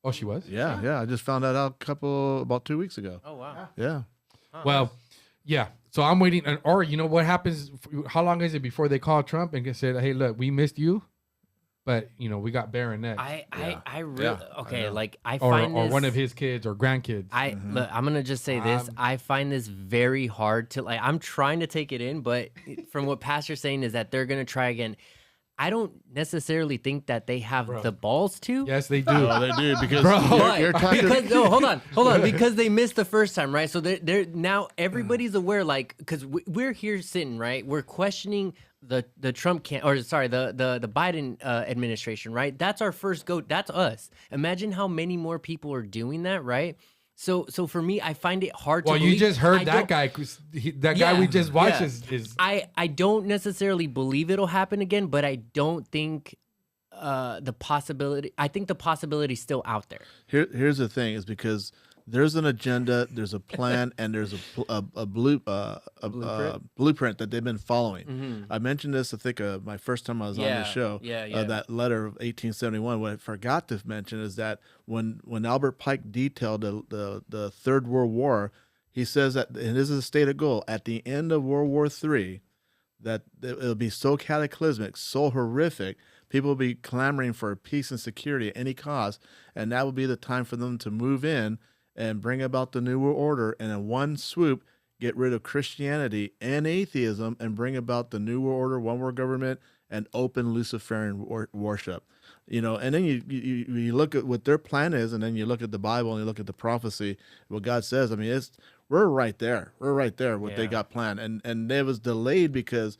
Oh, she was? Yeah. I just found that out about 2 weeks ago. Oh, wow. Yeah. Well, yeah. So I'm waiting. Or what happens? How long is it before they call Trump and said, "Hey, look, we missed you, but we got Barron next." I really okay. Like I or find this, one of his kids or grandkids. Look, I'm gonna just say this. I find this very hard to like. I'm trying to take it in, but from what Pastor's saying is that they're gonna try again. I don't necessarily think that they have the balls to. Yes, they do. Oh, they do because you're talking. Hold on, because they missed the first time, right? So they're now everybody's aware, like, because we're here sitting, right? We're questioning the Trump the Biden administration, right? That's our first go. That's us. Imagine how many more people are doing that, right? So for me, I find it hard to believe. Well, you just heard that guy. Guy we just watched is. I don't necessarily believe it'll happen again, but I don't think the possibility. I think the possibility is still out there. Here's the thing: is because there's an agenda, there's a plan, and there's a blueprint that they've been following. Mm-hmm. I mentioned this, I think, my first time I was on the show. That letter of 1871. What I forgot to mention is that when Albert Pike detailed the Third World War, he says that, and this is a stated goal, at the end of World War III, that it'll be so cataclysmic, so horrific, people will be clamoring for peace and security at any cost, and that will be the time for them to move in and bring about the New World Order, and in one swoop, get rid of Christianity and atheism and bring about the New World Order, one world government, and open Luciferian worship. And then you look at what their plan is, and then you look at the Bible and you look at the prophecy, what God says. I mean, we're right there. We're right there, what they got planned. And it was delayed because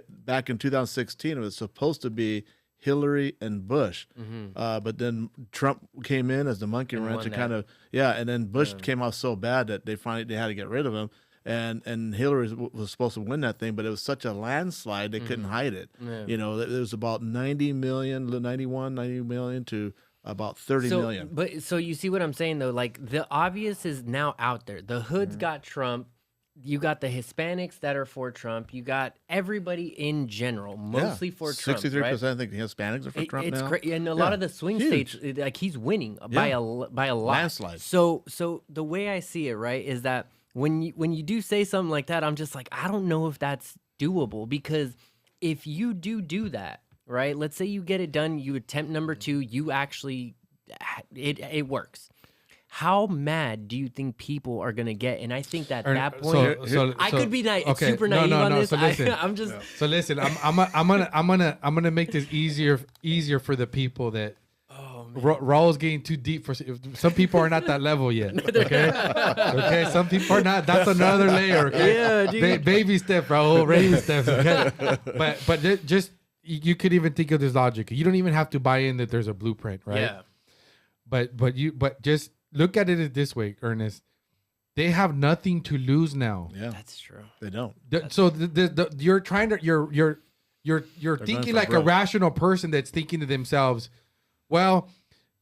back in 2016, it was supposed to be Hillary and Bush. Mm-hmm. But then Trump came in as the monkey wrench and and then Bush came out so bad that they had to get rid of him. And Hillary was supposed to win that thing, but it was such a landslide they couldn't hide it. Yeah. It was about 90 million to about 30 million. But so you see what I'm saying though? Like the obvious is now out there. The hood's got Trump. You got the Hispanics that are for Trump. You got everybody in general, mostly for Trump. 63%, right? I think the Hispanics are for Trump now. And a lot of the swing states, like he's winning by a lot. Landslide. So the way I see it, right, is that when you do say something like that, I'm just like, I don't know if that's doable, because if you do that, right, let's say you get it done, you attempt number 2, you actually, it works. How mad do you think people are gonna get? And I think that that point, I could be super naive on this. So listen, I'm just. So listen, I'm gonna make this easier for the people that. Raul's getting too deep for some people are not that level yet. Okay, some people are not. That's another layer. Okay? Yeah, dude. Baby step, Raul. Baby steps. Okay, but just you could even think of this logic. You don't even have to buy in that there's a blueprint, right? Yeah. But just look at it this way, Ernest. They have nothing to lose now. Yeah, that's true. They don't. So you're trying to you're thinking like a rational person that's thinking to themselves, well,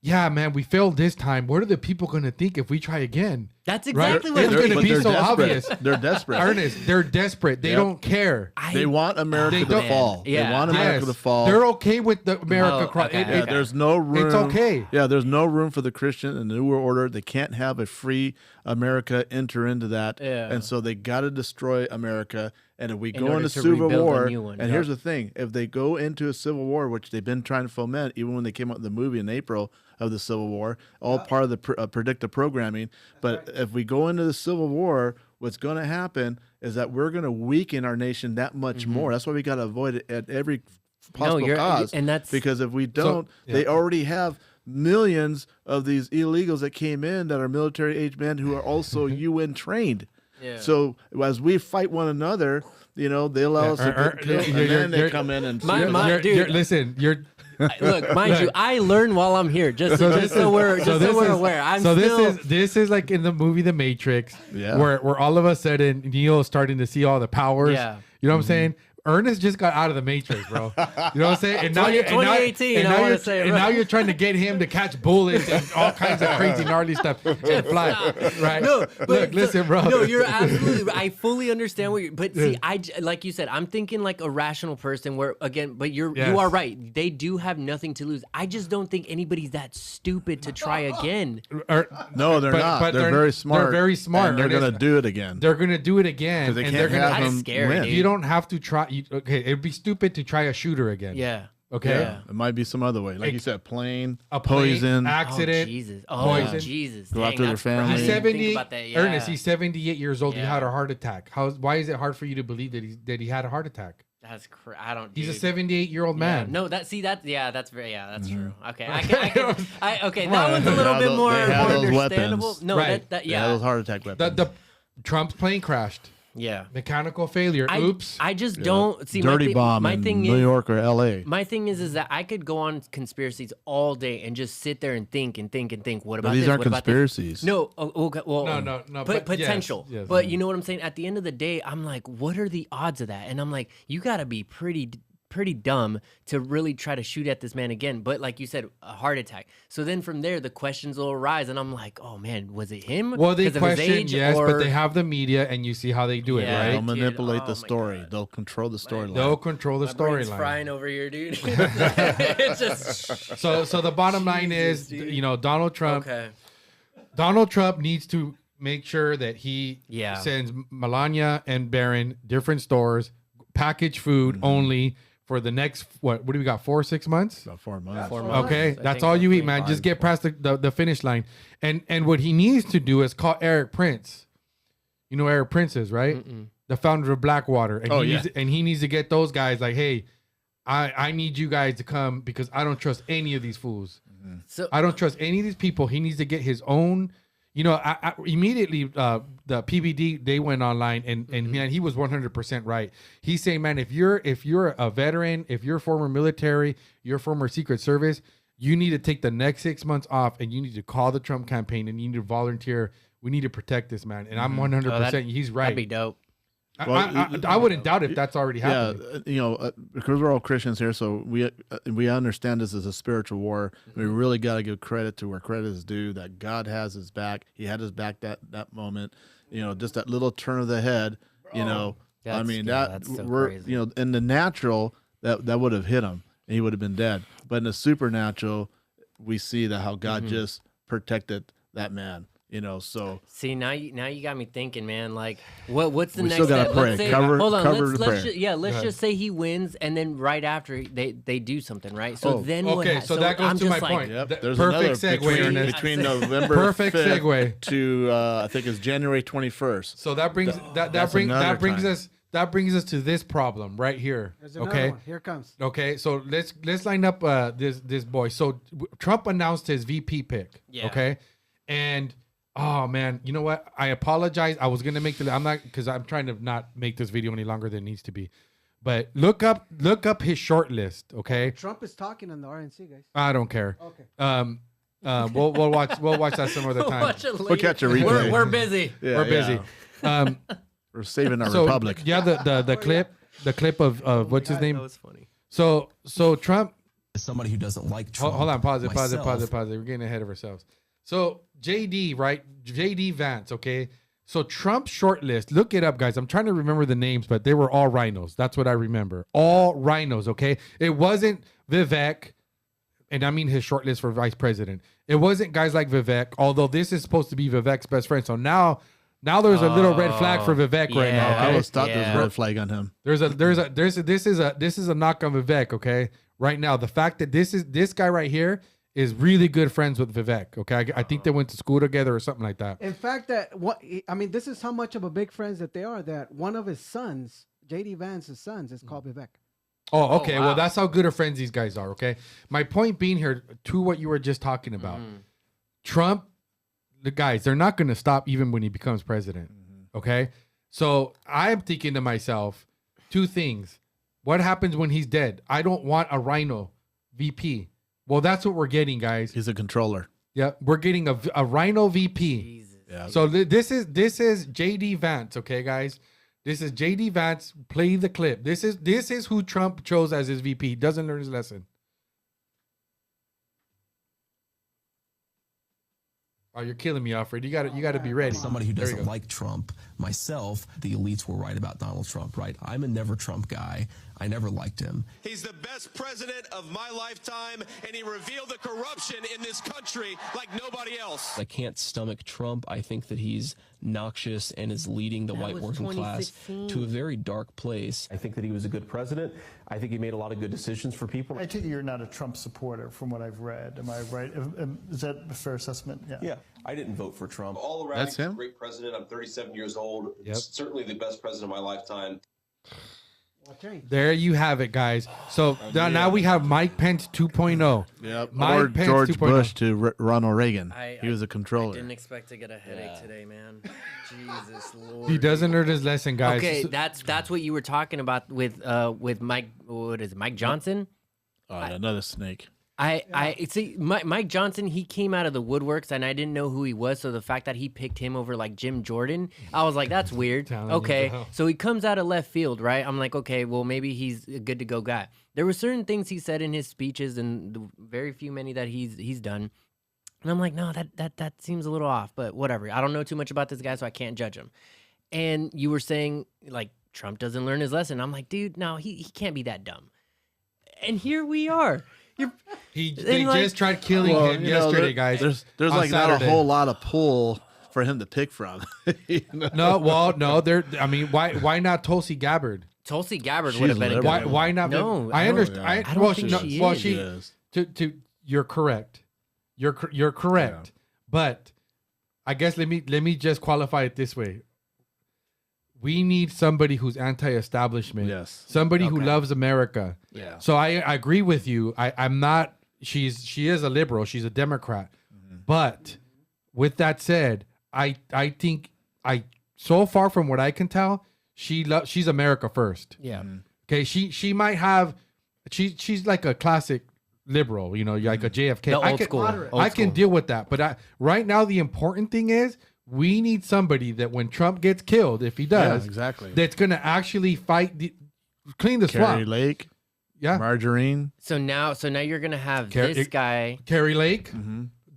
yeah, man, we failed this time. What are the people going to think if we try again? That's exactly right? what it's going to be so desperate. obvious. They're desperate. Ernest, they're desperate. They don't care. They want America to fall. Yeah. They want America to fall. They're okay with the America okay. There's no room. It's okay. Yeah, there's no room for the Christian and the New World Order. They can't have a free America enter into that. Yeah. And so they got to destroy America. And if we In go order into to civil rebuild a war, new one. and here's the thing: if they go into a civil war, which they've been trying to foment, even when they came out with the movie in April of the Civil War, all part of the predictive programming. But if we go into the Civil War, what's going to happen is that we're going to weaken our nation that much more. That's why we got to avoid it at every possible cause. And that's because if we don't, they already have millions of these illegals that came in that are military age men who are also UN trained. Yeah. So as we fight one another, they allow us to kill, and then they come in and dude, listen, look, mind you, I learn while I'm here, just so we're aware. This is like in the movie The Matrix, where all of a sudden Neo's starting to see all the powers. Yeah. You know what I'm saying? Ernest just got out of the Matrix, bro. You know what I'm saying? And now 2018, now you're trying to get him to catch bullets and all kinds of crazy gnarly stuff and fly. Right? No, but look, listen, bro. No, you're absolutely. I fully understand what you're. But see, like you said, I'm thinking like a rational person. Where again, but you are right. They do have nothing to lose. I just don't think anybody's that stupid to try again. No, they're not. But they're very smart. They're very smart. And they're going to do it again. They're going to do it again. They and can't they're have gonna, them scary, win. dude. You don't have to try. Okay, it'd be stupid to try a shooter again. Yeah. Okay. Yeah. It might be some other way, like you said, plane, a plane, poison, accident, poison. Jesus. Go after their family. He's 78. Ernest, he's 78 years old. Yeah. He had a heart attack. Why is it hard for you to believe that he had a heart attack? That's I don't. He's dude. a 78-year-old man. No, that's true. That's true. Okay, okay, that one's a little bit more understandable. Weapons. No, right. that They had those heart attack weapons. The Trump's plane crashed. Yeah. Mechanical failure. Oops. I just don't see dirty bomb my in thing New is, York or LA. My thing is that I could go on conspiracies all day and just sit there and think and think and think. What about these this? aren't What about conspiracies. this? No. Okay. Well, no. But potential. Yes, but you know what I'm saying? At the end of the day, I'm like, what are the odds of that? And I'm like, you got to be pretty dumb to really try to shoot at this man again. But like you said, a heart attack. So then from there, the questions will arise, and I'm like, oh man, was it him? Well, they 'Cause of his question, age, yes, or... but they have the media, and you see how they do it, Yeah, right? They'll manipulate the my story. God. They'll control the storyline. They'll control the My brain's storyline. frying over here, dude. It's just So the bottom line is, dude. Donald Trump. Okay. Donald Trump needs to make sure that he Yeah. sends Melania and Barron different stores, packaged food only for the next what do we got? 4 or 6 months? About 4 months. 4 months. Okay, I that's think all you eat, roughly. man. Just get past the finish line. And what he needs to do is call Eric Prince. You know who Eric Prince is, right? The founder of Blackwater. And he needs to get those guys like, hey, I need you guys to come because I don't trust any of these fools. So I don't trust any of these people. He needs to get his own. I immediately the PBD they went online and man, he was 100% right. He's saying, man, if you're a veteran, if you're former military, you're former Secret Service, you need to take the next 6 months off and you need to call the Trump campaign and you need to volunteer. We need to protect this man, and I'm 100%. He's right. That'd be dope. I wouldn't doubt if that's already happening. Yeah, because we're all Christians here, so we understand this is a spiritual war. We really got to give credit to where credit is due. That God has his back. He had his back that moment. Just that little turn of the head. That's so we're crazy. in the natural that would have hit him and he would have been dead. But in the supernatural, we see that how God just protected that man. So see now you got me thinking, man. Like, what's the We next still gotta step? pray. Let's say, Cover let's the prayer. let's just say he wins, and then right after they do something, right? So then what? Okay, so that goes I'm to my just point. Yep, there's Perfect another segue, Ernest. between November Perfect 5th segue. to I think it's January 21st. So that brings that brings us to this problem right here. There's another Okay, one. Here it comes. okay. So let's line up this boy. So Trump announced his VP pick. Yeah. Okay, and oh man, you know what? I apologize. I was gonna make I'm not because I'm trying to not make this video any longer than it needs to be. But look up his short list. Okay. Trump is talking on the RNC, guys. I don't care. Okay. We'll watch that some other time. Watch it We'll catch a replay. We're busy. Yeah, We're busy. We're saving our So, republic. Yeah, the clip of what's his That name? was funny. So Trump As somebody who doesn't like Trump. Hold on, pause it. myself- We're getting ahead of ourselves. So JD, right? JD Vance, okay? So Trump's shortlist, look it up, guys. I'm trying to remember the names, but they were all rhinos. That's what I remember. All rhinos, okay? It wasn't Vivek, and I mean his shortlist for vice president. It wasn't guys like Vivek, although this is supposed to be Vivek's best friend. So now there's a little red flag for Vivek right now. Okay? I always thought there was a red flag on him. This is a knock on Vivek, okay? Right now, the fact that this guy right here is really good friends with Vivek, okay? I think they went to school together or something like that. In fact, this is how much of a big friends that they are. That one of his sons, JD Vance's sons, is called Vivek. Oh, okay. Wow. Well, that's how good of friends these guys are, okay? My point being here, to what you were just talking about, Trump, the guys, they're not going to stop even when he becomes president, okay? So I'm thinking to myself, two things. What happens when he's dead? I don't want a rhino VP. Well, that's what we're getting, guys. He's a controller. Yeah, we're getting a rhino VP. Jesus. Yeah. So this is JD Vance, okay, guys? This is JD Vance. Play the clip. This is who Trump chose as his VP. He doesn't learn his lesson. Oh, you're killing me, Alfred. You got to be ready. Somebody who doesn't like Trump, myself, the elites were right about Donald Trump, right? I'm a never Trump guy. I never liked him. He's the best president of my lifetime, and he revealed the corruption in this country like nobody else. I can't stomach Trump. I think that he's noxious and is leading the white working class to a very dark place. I think that he was a good president. I think he made a lot of good decisions for people. I take it you're not a Trump supporter from what I've read. Am I right? Is that a fair assessment? Yeah. I didn't vote for Trump. All around, he's a great president. I'm 37 years old. Yep. Certainly the best president of my lifetime. There you have it, guys. So now we have Mike Pence 2.0. Yep. Mike Or Pence George 2.0. Bush to Ronald Reagan. He was a controller. I didn't expect to get a headache today, man. Jesus Lord. He doesn't learn his lesson, guys. Okay, that's what you were talking about with Mike. What is it, Mike Johnson? Oh, another snake. I see Mike Johnson. He came out of the woodworks, and I didn't know who he was. So the fact that he picked him over like Jim Jordan, I was like, that's weird. Okay, so he comes out of left field, right? I'm like, okay, well maybe he's a good to go guy. There were certain things he said in his speeches, and the very many that he's done, and I'm like, no, that seems a little off. But whatever. I don't know too much about this guy, so I can't judge him. And you were saying like Trump doesn't learn his lesson. I'm like, dude, no, he can't be that dumb. And here we are. They just tried killing him yesterday, guys. There's like Saturday. not a whole lot of pull for him to pick from. No. I mean, why not Tulsi Gabbard? Tulsi Gabbard would have been a good why not? No, I understand. I don't think she is. You're correct. You're correct. Yeah. But I guess let me just qualify it this way. We need somebody who's anti-establishment. Yes. Somebody who loves America. Yeah. So I agree with you. I'm not. She is a liberal. She's a Democrat. Mm-hmm. But with that said, I think so far from what I can tell, she's America first. Yeah. Okay. She might have. She's like a classic liberal. You know, like a JFK. The old school. I can deal with that. But right now, the important thing is, we need somebody that when Trump gets killed, if he does, exactly, that's going to actually clean the swamp. Carrie Lake, Margarine. So now you're going to have this guy, Carrie Lake,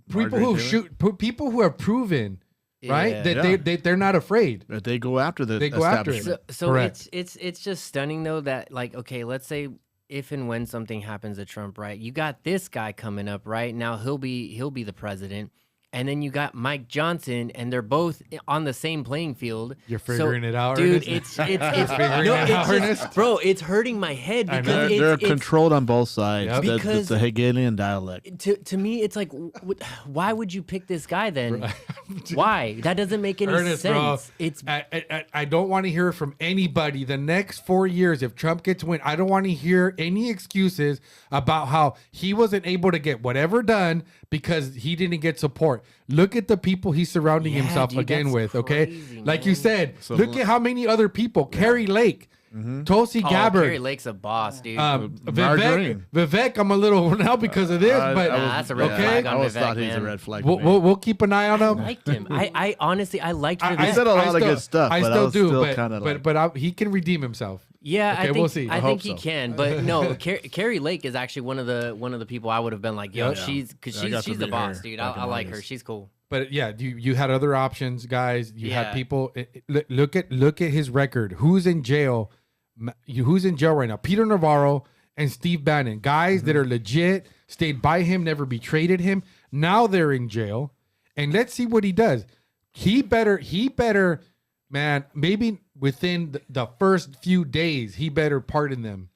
people who have proven, right, that they're not afraid. That they go after they go after it. So it's just stunning though that like, okay, let's say if and when something happens to Trump, right? You got this guy coming up, right? Now he'll be the president. And then you got Mike Johnson, and they're both on the same playing field. You're figuring it out, dude. Ernest? It's bro. It's hurting my head because they're controlled on both sides. Yep. Because the Hegelian dialect. To me, it's like, why would you pick this guy then? Why? That doesn't make any sense. Bro, it's I don't want to hear from anybody the next 4 years if Trump gets win. I don't want to hear any excuses about how he wasn't able to get whatever done because he didn't get support. Look at the people he's surrounding himself again with, okay? Crazy, like you said, look at how many other people. Carrie Lake, Tulsi Gabbard. Carrie Lake's a boss, dude. Vivek, I'm a little now because of this, but that's a red flag on I always Vivek, thought he's man. a red flag. We'll keep an eye on him. I liked him. I honestly, I liked Vivek. He said a lot of good stuff. I but still was do, still kind of but he can redeem himself. Yeah, Okay, I think we'll see. I I think hope he so. can, but no, Carrie Lake is actually one of the people I would have been like, yo, Yeah. she's Yeah, I got to she's the meet boss, her dude. back in I like her. August. She's cool. But yeah, you had other options, guys. You had Yeah. people. Look at his record. Who's in jail? Who's in jail right now? Peter Navarro and Steve Bannon, guys that are legit, stayed by him, never betrayed him. Now they're in jail, and let's see what he does. He better, man. Maybe within the first few days, he better pardon them.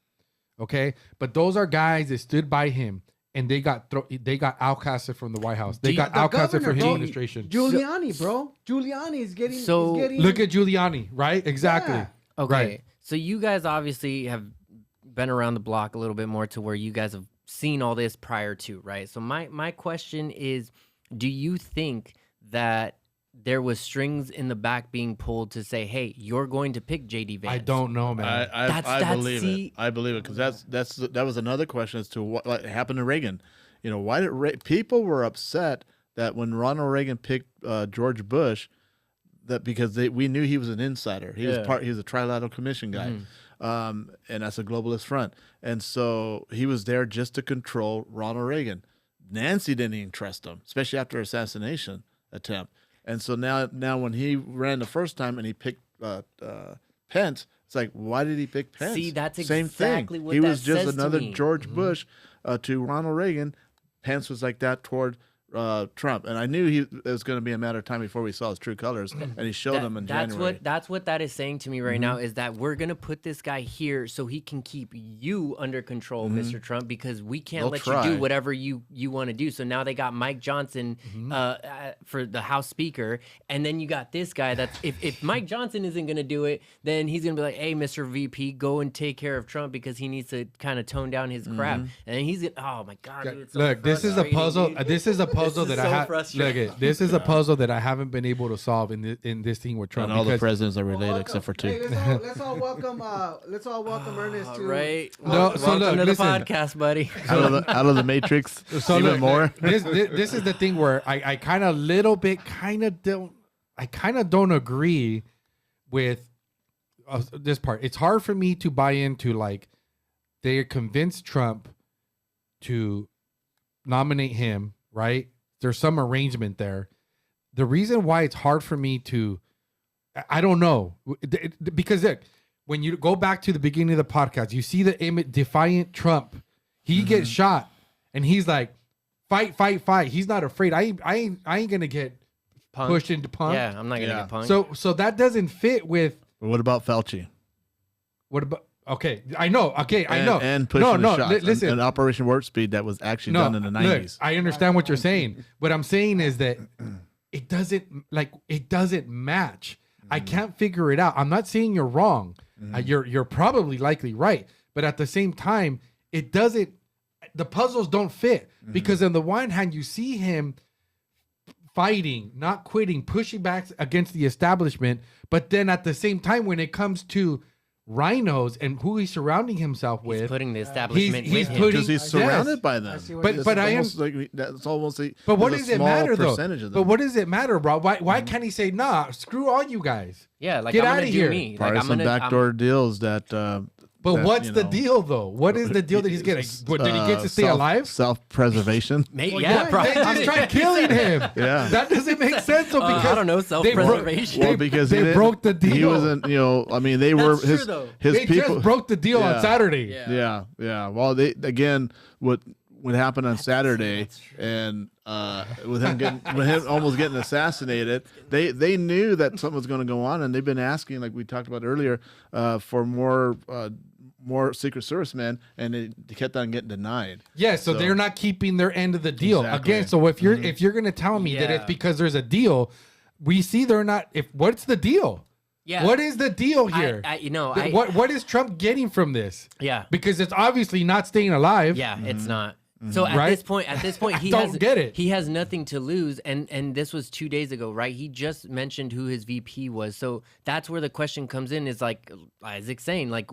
Okay, but those are guys that stood by him. And they got outcasted from the White House. They got outcasted from his administration. Giuliani, bro. Giuliani is getting. So- is getting, Look at Giuliani, right? Exactly. Yeah. Okay. Right. So you guys obviously have been around the block a little bit more to where you guys have seen all this prior to, right? So my question is, do you think that there was strings in the back being pulled to say, hey, you're going to pick JD Vance? I don't know, man. I believe it. I believe it because that was another question as to what happened to Reagan. You know, why did people were upset that when Ronald Reagan picked George Bush, that because we knew he was an insider. He was a Trilateral Commission guy, and that's a globalist front, and so he was there just to control Ronald Reagan. Nancy didn't even trust him, especially after assassination attempt. And so now when he ran the first time and he picked Pence, it's like, why did he pick Pence? See, that's Same exactly thing. what He that was just says to another me. George Bush to Ronald Reagan. Pence was like that toward Trump, and I knew it was going to be a matter of time before we saw his true colors, and he showed them in January. That's what that is saying to me right now is that we're gonna put this guy here so he can keep you under control, Mr. Trump, because we can't They'll let try. you do whatever you want to do. So now they got Mike Johnson for the House Speaker, and then you got this guy that's if Mike Johnson isn't gonna do it, then he's gonna be like, hey, Mr. VP, go and take care of Trump because he needs to kind of tone down his crap, and he's gonna, oh my god, dude, it's so Look, this is a frustrating, puzzle. dude. This is a puzzle This is that so I have. frustrating. Look, this is a puzzle that I haven't been able to solve in this thing with Trump. And all the because- presidents are related except for two. Hey, let's all welcome Ernest to. Right? No, so Welcome look, to the listen. podcast, buddy. out of the Matrix, So even look, more. This is the thing where I kind of don't agree with this part. It's hard for me to buy into like they convinced Trump to nominate him, right? There's some arrangement there. The reason why it's hard for me to, I don't know, because look, when you go back to the beginning of the podcast, you see the image, defiant Trump. He gets shot, and he's like, "Fight, fight, fight!" He's not afraid. I ain't gonna get pushed into punked. Yeah, I'm not gonna get punked. So that doesn't fit with. But what about Fauci? What about? Okay, I know. Okay, I know. And pushing the shots. Listen, an Operation Warp Speed that was actually done in the 90s. Look, I understand what you're saying. What I'm saying is that it doesn't match. I can't figure it out. I'm not saying you're wrong. You're probably likely right, but at the same time, it doesn't. The puzzles don't fit because on the one hand, you see him fighting, not quitting, pushing back against the establishment, but then at the same time, when it comes to rhinos and who he's surrounding himself with, putting the establishment he's with him. putting Because he's surrounded by them. But I am. Almost like, that's almost a, But what there's does a it small matter though? percentage of them. But what does it matter, bro? Why can't he say nah? Screw all you guys. Yeah, like Get I'm out gonna of do here. me. Probably Like, some backdoor deals that. But that, what's you the know, deal though? What is the deal that he's getting? What, did he get to stay alive? Self-preservation. Maybe, Well, yeah, They probably. just tried killing him. Yeah. That doesn't make sense though because I don't know, self-preservation. Well, because they broke the deal. He wasn't, I mean, they were That's his true, though. his They people just broke the deal on Saturday. Yeah. Well, they again what happened on Saturday and with him almost getting assassinated, they knew that something was going to go on, and they've been asking, like we talked about earlier, for more Secret Service men, and they kept on getting denied. Yeah, so they're not keeping their end of the deal. Exactly. Again, so if you're gonna tell me that it's because there's a deal, we see they're not. What's the deal? Yeah. What is the deal here? What is Trump getting from this? Yeah. Because it's obviously not staying alive. Yeah, it's not. So at Right? this point, he Don't get it. He has nothing to lose, and this was 2 days ago, right? He just mentioned who his VP was, so that's where the question comes in. Is like Isaac's saying, like,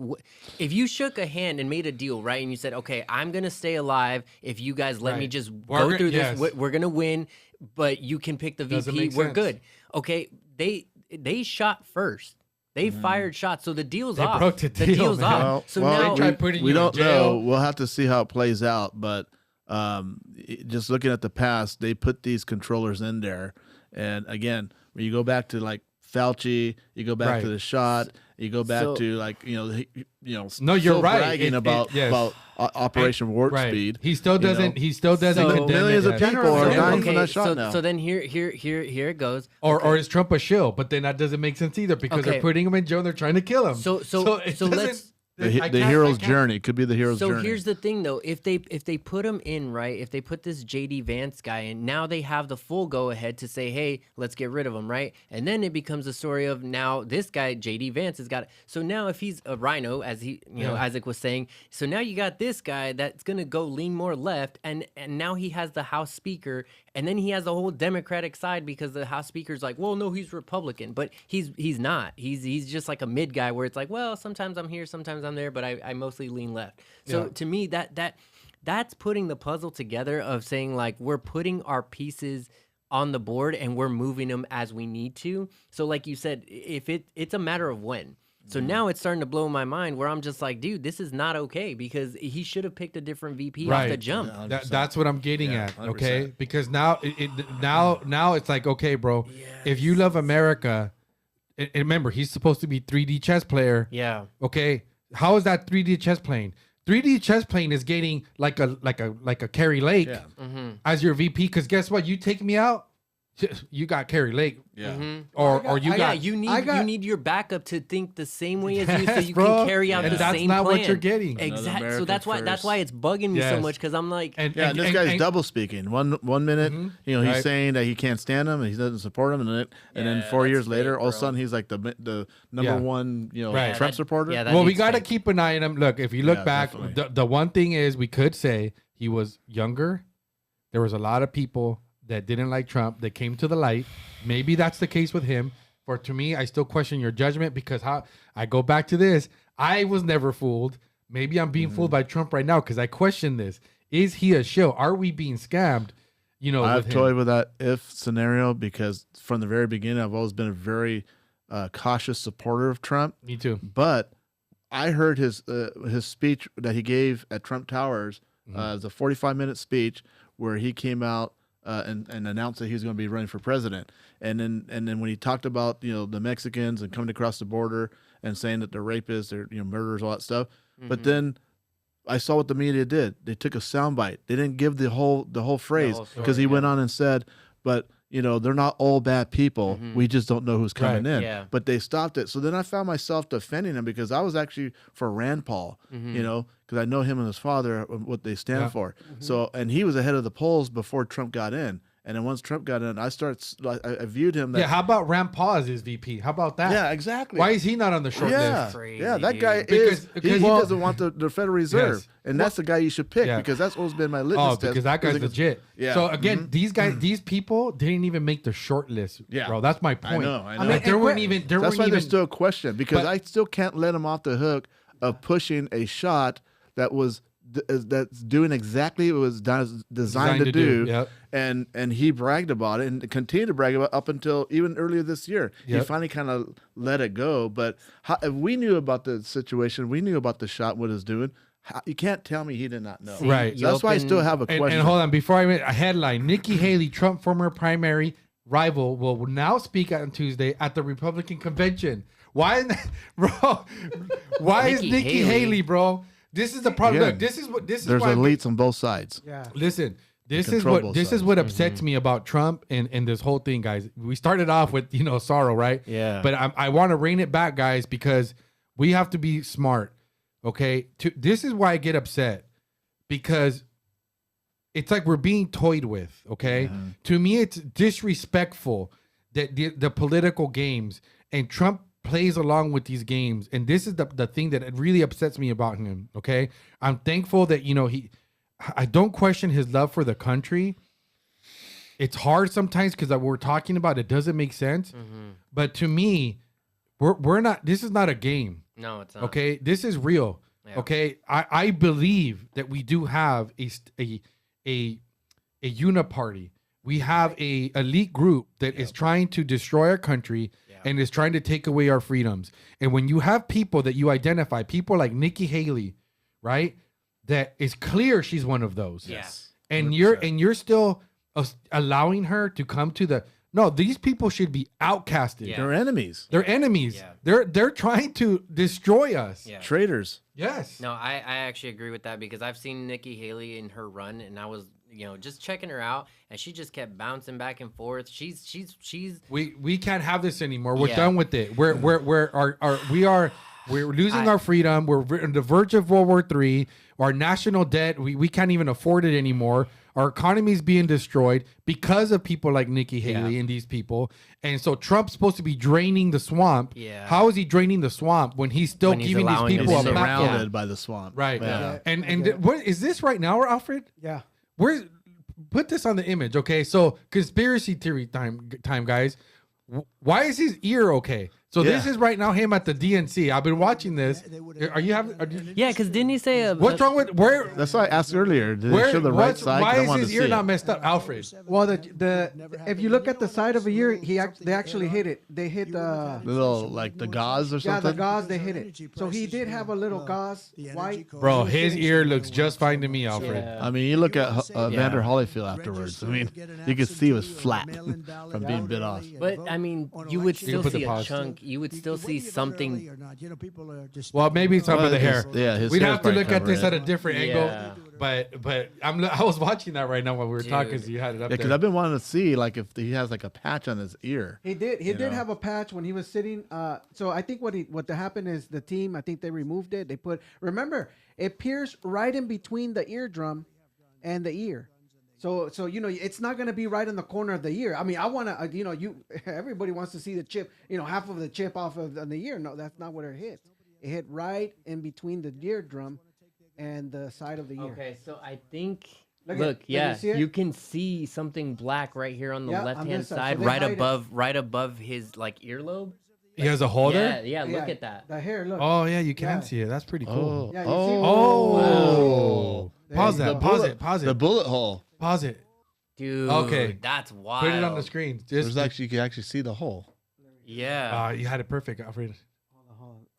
if you shook a hand and made a deal, right, and you said, okay, I'm gonna stay alive if you guys let me just go through this. We're gonna win, but you can pick the Doesn't VP. make We're sense. good. Okay, they shot first. They fired shots, so the deal's They off. broke the deal, deal's man. off. So well, now they tried putting we you don't in jail. know. We'll have to see how it plays out. But just looking at the past, they put these controllers in there. And again, when you go back to like Fauci, you go back to the shot, you go back to like No, you're still right. bragging about Operation Warp Speed. He still doesn't. He still doesn't. So- condemn Millions it of yet. people are dying from Okay, that shot now. so then here it goes. Or is Trump a shill? But then that doesn't make sense either because they're putting him in jail and they're trying to kill him. So it let's. doesn't- The hero's journey could be the hero's So journey. here's the thing, though. If they put him in, right, if they put this JD Vance guy in, now they have the full go ahead to say, hey, let's get rid of him, right? And then it becomes a story of now this guy JD Vance has got. So now if he's a rhino, as Isaac was saying, so now you got this guy that's gonna go lean more left, and now he has the House Speaker, and then he has the whole Democratic side because the House Speaker's like, well, no, he's Republican, but he's not. He's just like a mid guy where it's like, well, sometimes I'm here, sometimes I'm there, but I mostly lean left. So to me, that's putting the puzzle together of saying like we're putting our pieces on the board and we're moving them as we need to. So like you said, if it's a matter of when. So now it's starting to blow my mind where I'm just like, dude, this is not okay because he should have picked a different VP off the jump. Yeah, that's what I'm getting at. 100%. Okay, because now now it's like, okay, bro, if you love America, and remember he's supposed to be 3D chess player. Yeah. Okay, how is that 3D chess playing? 3D chess playing is getting like a Carrie Lake as your VP. Because guess what? You take me out, you got Carrie Lake. Yeah. Or you got you need your backup to think the same way as you, so Yes, you bro. can carry out And the that's same not plan. what you're getting. Exactly. So that's why it's bugging me so Yes. much because I'm like, And this guy's double speaking. One minute, he's Right. saying that he can't stand him and he doesn't support him, and then 4 years later, all of a sudden he's like the number one, Right. Trump supporter. Well, we got to keep an eye on him. Look, if you look Yeah, back, definitely. the one thing is we could say he was younger. There was a lot of people that didn't like Trump that came to the light. Maybe that's the case with him. For to me, I still question your judgment because how I go back to this. I was never fooled. Maybe I'm being fooled by Trump right now because I question this. Is he a shill? Are we being scammed? I've with toyed him? with that if scenario because from the very beginning, I've always been a very cautious supporter of Trump. Me too. But I heard his speech that he gave at Trump Towers. It was a 45-minute speech where he came out and announced that he was going to be running for president. And then when he talked about the Mexicans and coming across the border and saying that they're rapists, they're murderers, all that stuff. But then I saw what the media did. They took a soundbite. They didn't give the whole phrase because he went on and said, but they're not all bad people. We just don't know who's coming in. Yeah. But they stopped it. So then I found myself defending him because I was actually for Rand Paul, because I know him and his father, what they stand for. So, and he was ahead of the polls before Trump got in. And then once Trump got in, I viewed him. How about Rand Paul as his VP? How about that? Yeah, exactly. Why is he not on the short list? Yeah, that guy Because he doesn't want the Federal Reserve. Yes. And that's the guy you should pick Yeah. because that's always been my litmus Oh, test. because that guy's legit. Yeah. So again, these guys, these people didn't even make the short list. Yeah. Bro, that's my point. I know. Like, there weren't even. That's why there's still a question because I still can't let him off the hook of pushing a shot that was that's doing exactly what it was designed to do. Yep. And he bragged about it and continued to brag about it up until even earlier this year. He Yep. finally kind of let it go. But if we knew about the situation, we knew about the shot, what it was doing. You can't tell me he did not know. Right. So that's why I still have a question. And hold on, before I a headline: Nikki Haley, Trump former primary rival, will now speak on Tuesday at the Republican convention. Why, bro? Why is Nikki Haley, bro? This is the problem. Again, Look, this is there's why elites on both sides. Yeah. Listen, this control is both what sides. upsets me about Trump and this whole thing, guys. We started off with sorrow, right? Yeah. But I want to rein it back, guys, because we have to be smart. Okay, this is why I get upset because it's like we're being toyed with. Okay, to me, it's disrespectful that the political games and Trump plays along with these games, and this is the thing that really upsets me about him. Okay, I'm thankful that I don't question his love for the country. It's hard sometimes because we're talking about it doesn't make sense, but to me, we're not. This is not a game. No, it's not. Okay, this is real. Yeah. Okay, I believe that we do have a uniparty. We have a elite group that is trying to destroy our country. and is trying to take away our freedoms. And when you have people that you identify, people like Nikki Haley, right? That is clear she's one of those. Yes. And you're still allowing her to come to the no, these people should be outcasted. Yeah. They're enemies. They're enemies. Yeah. They're trying to destroy us. Yeah. Traitors. Yes. No, I actually agree with that because I've seen Nikki Haley in her run, and I was just checking her out, and she just kept bouncing back and forth. She's. We can't have this anymore. We're done with it. We're losing our freedom. We're on the verge of World War III. Our national debt, we can't even afford it anymore. Our economy is being destroyed because of people like Nikki Haley and these people. And so Trump's supposed to be draining the swamp. Yeah. How is he draining the swamp when he's still giving these people a surrounded by the swamp? Right. Yeah. And what is this right now, Alfred? Yeah. Put this on the image, okay? So conspiracy theory time, guys. Why is his ear okay? So this is right now him at the DNC. I've been watching this. Are you having? Yeah, because didn't he say what's wrong with where? That's why I asked earlier. Did they show the right side? Why is his ear not messed up, Alfred? Well, the if you look at the side of a ear, they actually hit it. They hit little like the gauze or something. Yeah, the gauze. They hit it. So he did have a little gauze, white. Bro, his ear looks just fine to me, Alfred. Yeah. I mean, you look at Vander Holyfield afterwards. I mean, you could see it was flat from being bit off. But I mean, you would still see a chunk. You would still see something. Well, maybe some of the hair. We'd hair's have to look probably at this at covered. a different angle. But I was watching that right now while we were talking. So you had it up there. Because I've been wanting to see like if he has like a patch on his ear. He did have a patch when he was sitting. So I think what happened is the team. I think they removed it. They remember it pierced right in between the eardrum and the ear. So it's not going to be right in the corner of the ear. I mean, I want to everybody wants to see the chip, half of the chip off of the ear. No, that's not what it hit. It hit right in between the eardrum and the side of the ear. Okay, so I think Look, you can see something black right here on the left-hand side, so right above his earlobe. He has a hole there? Yeah, look at that. The hair, look. Oh yeah, you can see it. That's pretty cool. Yeah, you see Wow. Pause that. Pause it. The bullet hole. Pause it. Dude, okay, that's wild. Put it on the screen. There's actually, you can actually see the hole. Yeah. You had it perfect, Alfred.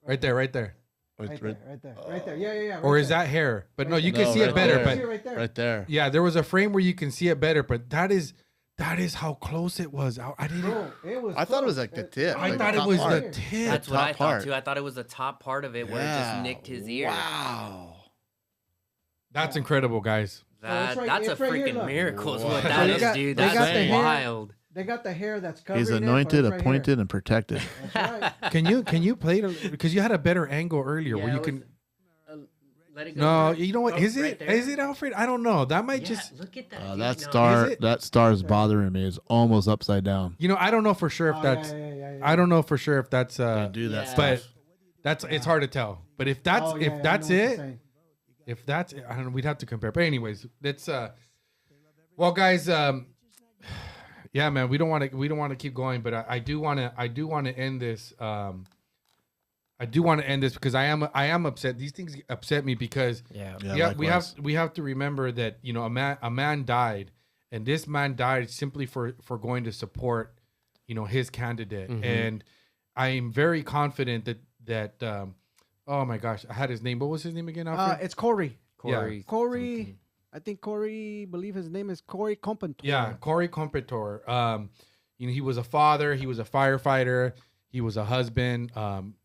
Right there. Right there. Yeah. Or is that hair? But no, you can see it better. But right there. Yeah, there was a frame where you can see it better. But that is how close it was. I didn't. I thought it was like the tip. I thought it was the tip. That's what I thought too. I thought it was the top part of it where it just nicked his ear. Wow. That's incredible, guys. That's a freaking miracle. Is Wow. what that is, dude. That's wild. They got the hair that's covering. He's anointed, appointed, and protected. That's right. Can you play it because you had a better angle earlier where you can. Let it go. No, you know what? Is right it? Is it Alfred? I don't know. That might just. Look at that. That star is bothering me. It's almost upside down. I don't know for sure if that's. I don't know for sure if that's. Do that but it's hard to tell. But if that's it. If that's, I don't know, we'd have to compare. But anyways, it's well, guys, yeah, man, we don't want to keep going, but I do want to end this. I do want to end this because I am upset. These things upset me because we have to remember that a man died, and this man died simply for going to support his candidate, and I am very confident that. Oh my gosh, I had his name. What was his name again, Alfred? It's Corey. Corey. Corey. I think Corey. Believe his name is Corey Compentor. Yeah, Corey Compentor. He was a father. He was a firefighter. He was a husband.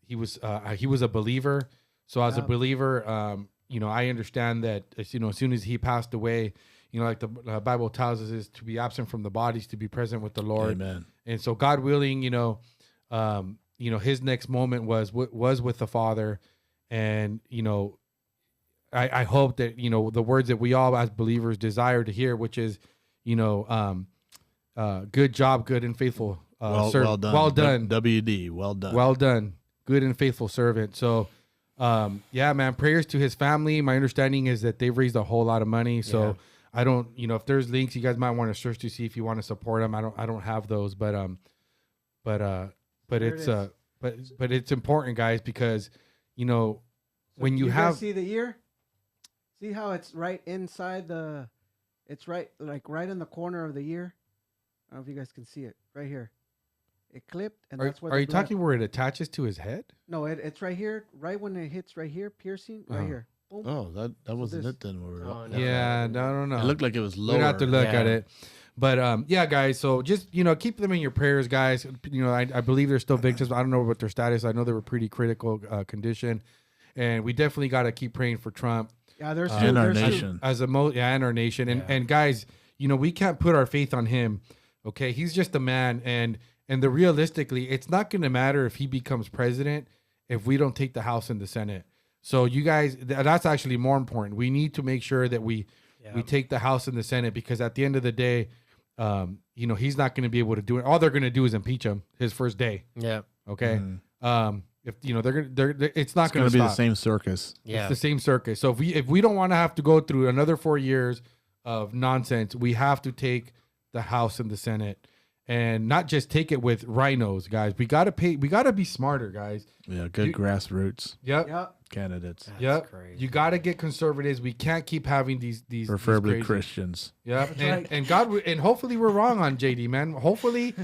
He was a believer. So as a believer, I understand that as soon as he passed away, like the Bible tells us, is to be absent from the bodies, to be present with the Lord. Amen. And so, God willing, his next moment was with the Father, and I hope that the words that we all as believers desire to hear, which is good job, good and faithful well done, WD, well done, good and faithful servant. So yeah, man, prayers to his family. My understanding is that they've raised a whole lot of money, so I don't if there's links you guys might want to search to see if you want to support them. I don't have those, but it's important, guys, because when you have see the ear, see how it's right inside it's right in the corner of the ear. I don't know if you guys can see it right here. It clipped, and Are, that's where. are the you blood- talking where it attaches to his head? No, it's right here. Right when it hits right here, piercing right here. Boom. Oh, that wasn't this- it then. Where we were Oh, up. no. Yeah, I don't know. It looked like it was lower. We'd have to look at Yeah. it. But yeah, guys. So just keep them in your prayers, guys. I believe they're still victims. I don't know what their status. I know they were pretty critical condition, and we definitely got to keep praying for Trump. Yeah, there's And our there's nation. And our nation. And guys, we can't put our faith on him. Okay, he's just a man, and realistically, it's not going to matter if he becomes president if we don't take the House and the Senate. So you guys, that's actually more important. We need to make sure that we take the House and the Senate, because at the end of the day, he's not going to be able to do it. All they're going to do is impeach him his first day. Yeah. Okay. If it's not going to to be the same circus. Yeah. It's the same circus. So if we don't want to have to go through another 4 years of nonsense, we have to take the House and the Senate, and not just take it with rhinos, guys. We got to be smarter, guys. Yeah, good grassroots. Yep. Candidates. Yep. crazy. You got to get conservatives. We can't keep having these Preferably these crazy- Christians. Yep. That's And right. and God, and hopefully we're wrong on JD, man. Hopefully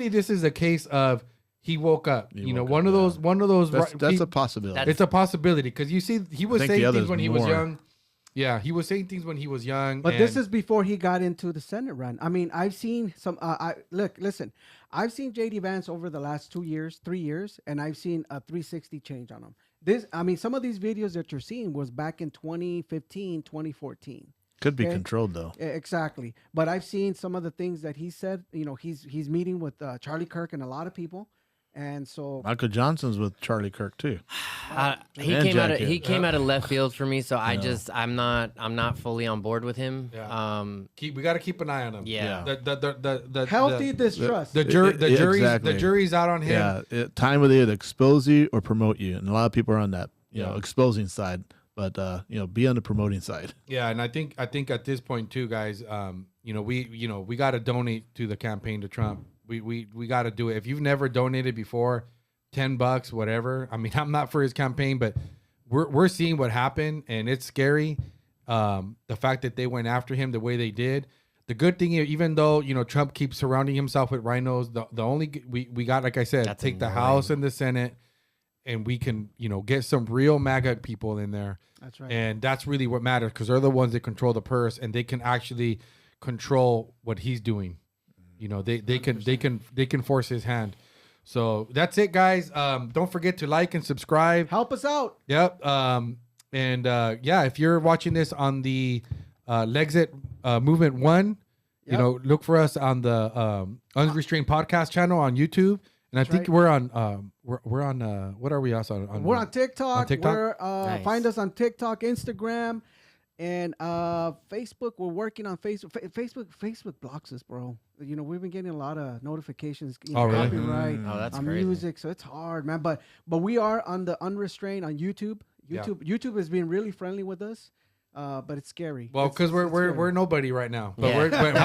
this is a case of he woke up. He woke one up, of those. That's a possibility. It's a possibility, because you see, he was I think saying the things others when he was more. young. Yeah, he was saying things when he was young. But this and- is before he got into the Senate run. I mean, I've seen some. Listen, I've seen JD Vance over the last 3 years, and I've seen a 360 change on him. Some of these videos that you're seeing was back in 2015, 2014. Could be Okay? controlled though. Exactly. But I've seen some of the things that he said. He's meeting with Charlie Kirk and a lot of people, and so Michael Johnson's with Charlie Kirk too. He And came out of Jack he Hill. came out of left field for me, so Yeah. I'm not fully on board with him. Yeah. We got to keep an eye on him. Yeah. The healthy distrust. The jury's out on him. Yeah, time will either expose you or promote you, and a lot of people are on that exposing side. But be on the promoting side. Yeah, and I think at this point too, guys, we got to donate to the campaign to Trump. We got to do it. If you've never donated before, $10, whatever. I mean, I'm not for his campaign, but we're seeing what happened, and it's scary. The fact that they went after him the way they did. The good thing, even though Trump keeps surrounding himself with rhinos, the only we got, like I said, That's take the annoying. House and the Senate, and we can get some real MAGA people in there. That's right. And that's really what matters, because they're the ones that control the purse, and they can actually control what he's doing. They can force his hand. So that's it, guys. Don't forget to like and subscribe. Help us out. Yep. If you're watching this on the Lexit Movement 1, look for us on the Unrestrained Podcast channel on YouTube. And I think right. we're on we're on what are we also on? We're on TikTok. On TikTok? We're Nice. find us on TikTok, Instagram, and Facebook. We're working on Facebook. Facebook blocks us, bro. We've been getting a lot of notifications. Oh, really? Copyright Oh, that's on crazy. music, so it's hard, man. But we are on the Unrestrained on YouTube. YouTube has been really friendly with us. But it's scary. Well, because we're nobody right now. But Yeah. but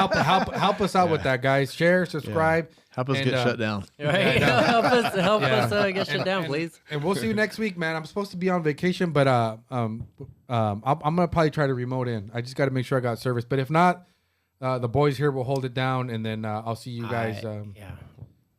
help us out with that, guys. Share, subscribe. Help us and, get shut down. Right? Yeah. help us Yeah. get shut down, please. And we'll see you next week, man. I'm supposed to be on vacation, but I'm gonna probably try to remote in. I just got to make sure I got service. But if not, the boys here will hold it down, and then I'll see you guys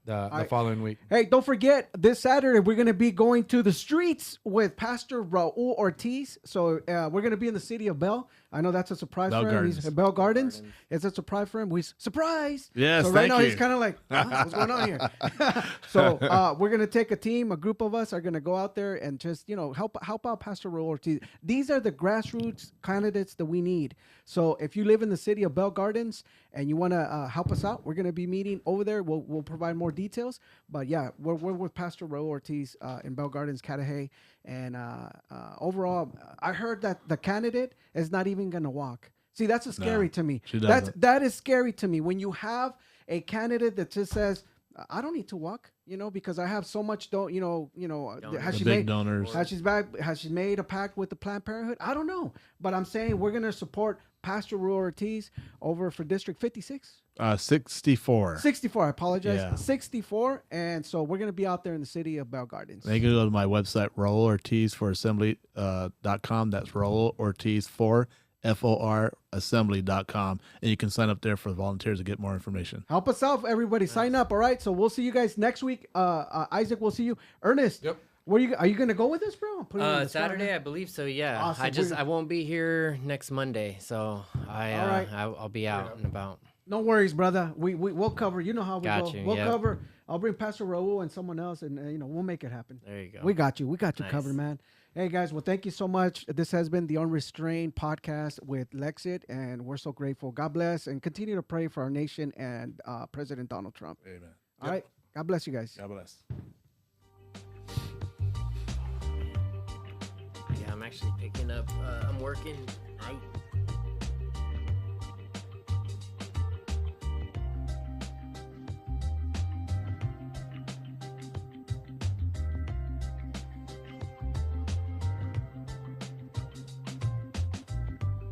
the following week. Hey, don't forget, this Saturday we're going to be going to the streets with Pastor Raul Ortiz. So we're going to be in the city of Bell. I know that's a surprise Bell for him. Gardens. He's Bell Gardens. It's a surprise for him. Surprise! Yes, so right thank now you. he's kind of like, what's going on here? So we're going to take a group of us are going to go out there and just, help out Pastor Raul Ortiz. These are the grassroots candidates that we need. So if you live in the city of Bell Gardens and you want to help us out, we're going to be meeting over there. We'll provide more details. But yeah, we're with Pastor Raul Ortiz in Bell Gardens, Cudahy. And overall, I heard that the candidate is not even going to walk. See, that's scary to me. she doesn't. That is scary to me when you have a candidate that just says, I don't need to walk, because I have so much, has The she big made donors. has she made a pact with the Planned Parenthood? I don't know, but I'm saying we're gonna support Pastor Raul Ortiz over for District 56. 64. 64, I apologize. Yeah. 64, and so we're gonna be out there in the city of Bell Gardens. They can go to my website, Raul Ortiz for Assembly.com. That's Raul Ortiz for FORassembly.com, and you can sign up there for volunteers to get more information. Help us out, everybody. Sign up. All right. So we'll see you guys next week. Isaac, we'll see you. Ernest. Yep. Are you gonna go with us, bro? Saturday, I believe so. Yeah. Awesome. I won't be here next Monday, so I'll be out and about. No worries, brother. We'll cover. You know how we Got go. you, We'll yep. cover. I'll bring Pastor Raul and someone else, and we'll make it happen. There you go. We got you. We got you Nice. covered, man. Hey guys, well, thank you so much. This has been the Unrestrained Podcast with Lexit, and we're so grateful. God bless, and continue to pray for our nation and President Donald Trump. Amen. All right. God bless you guys. God bless. Yeah, I'm actually picking up. I'm working night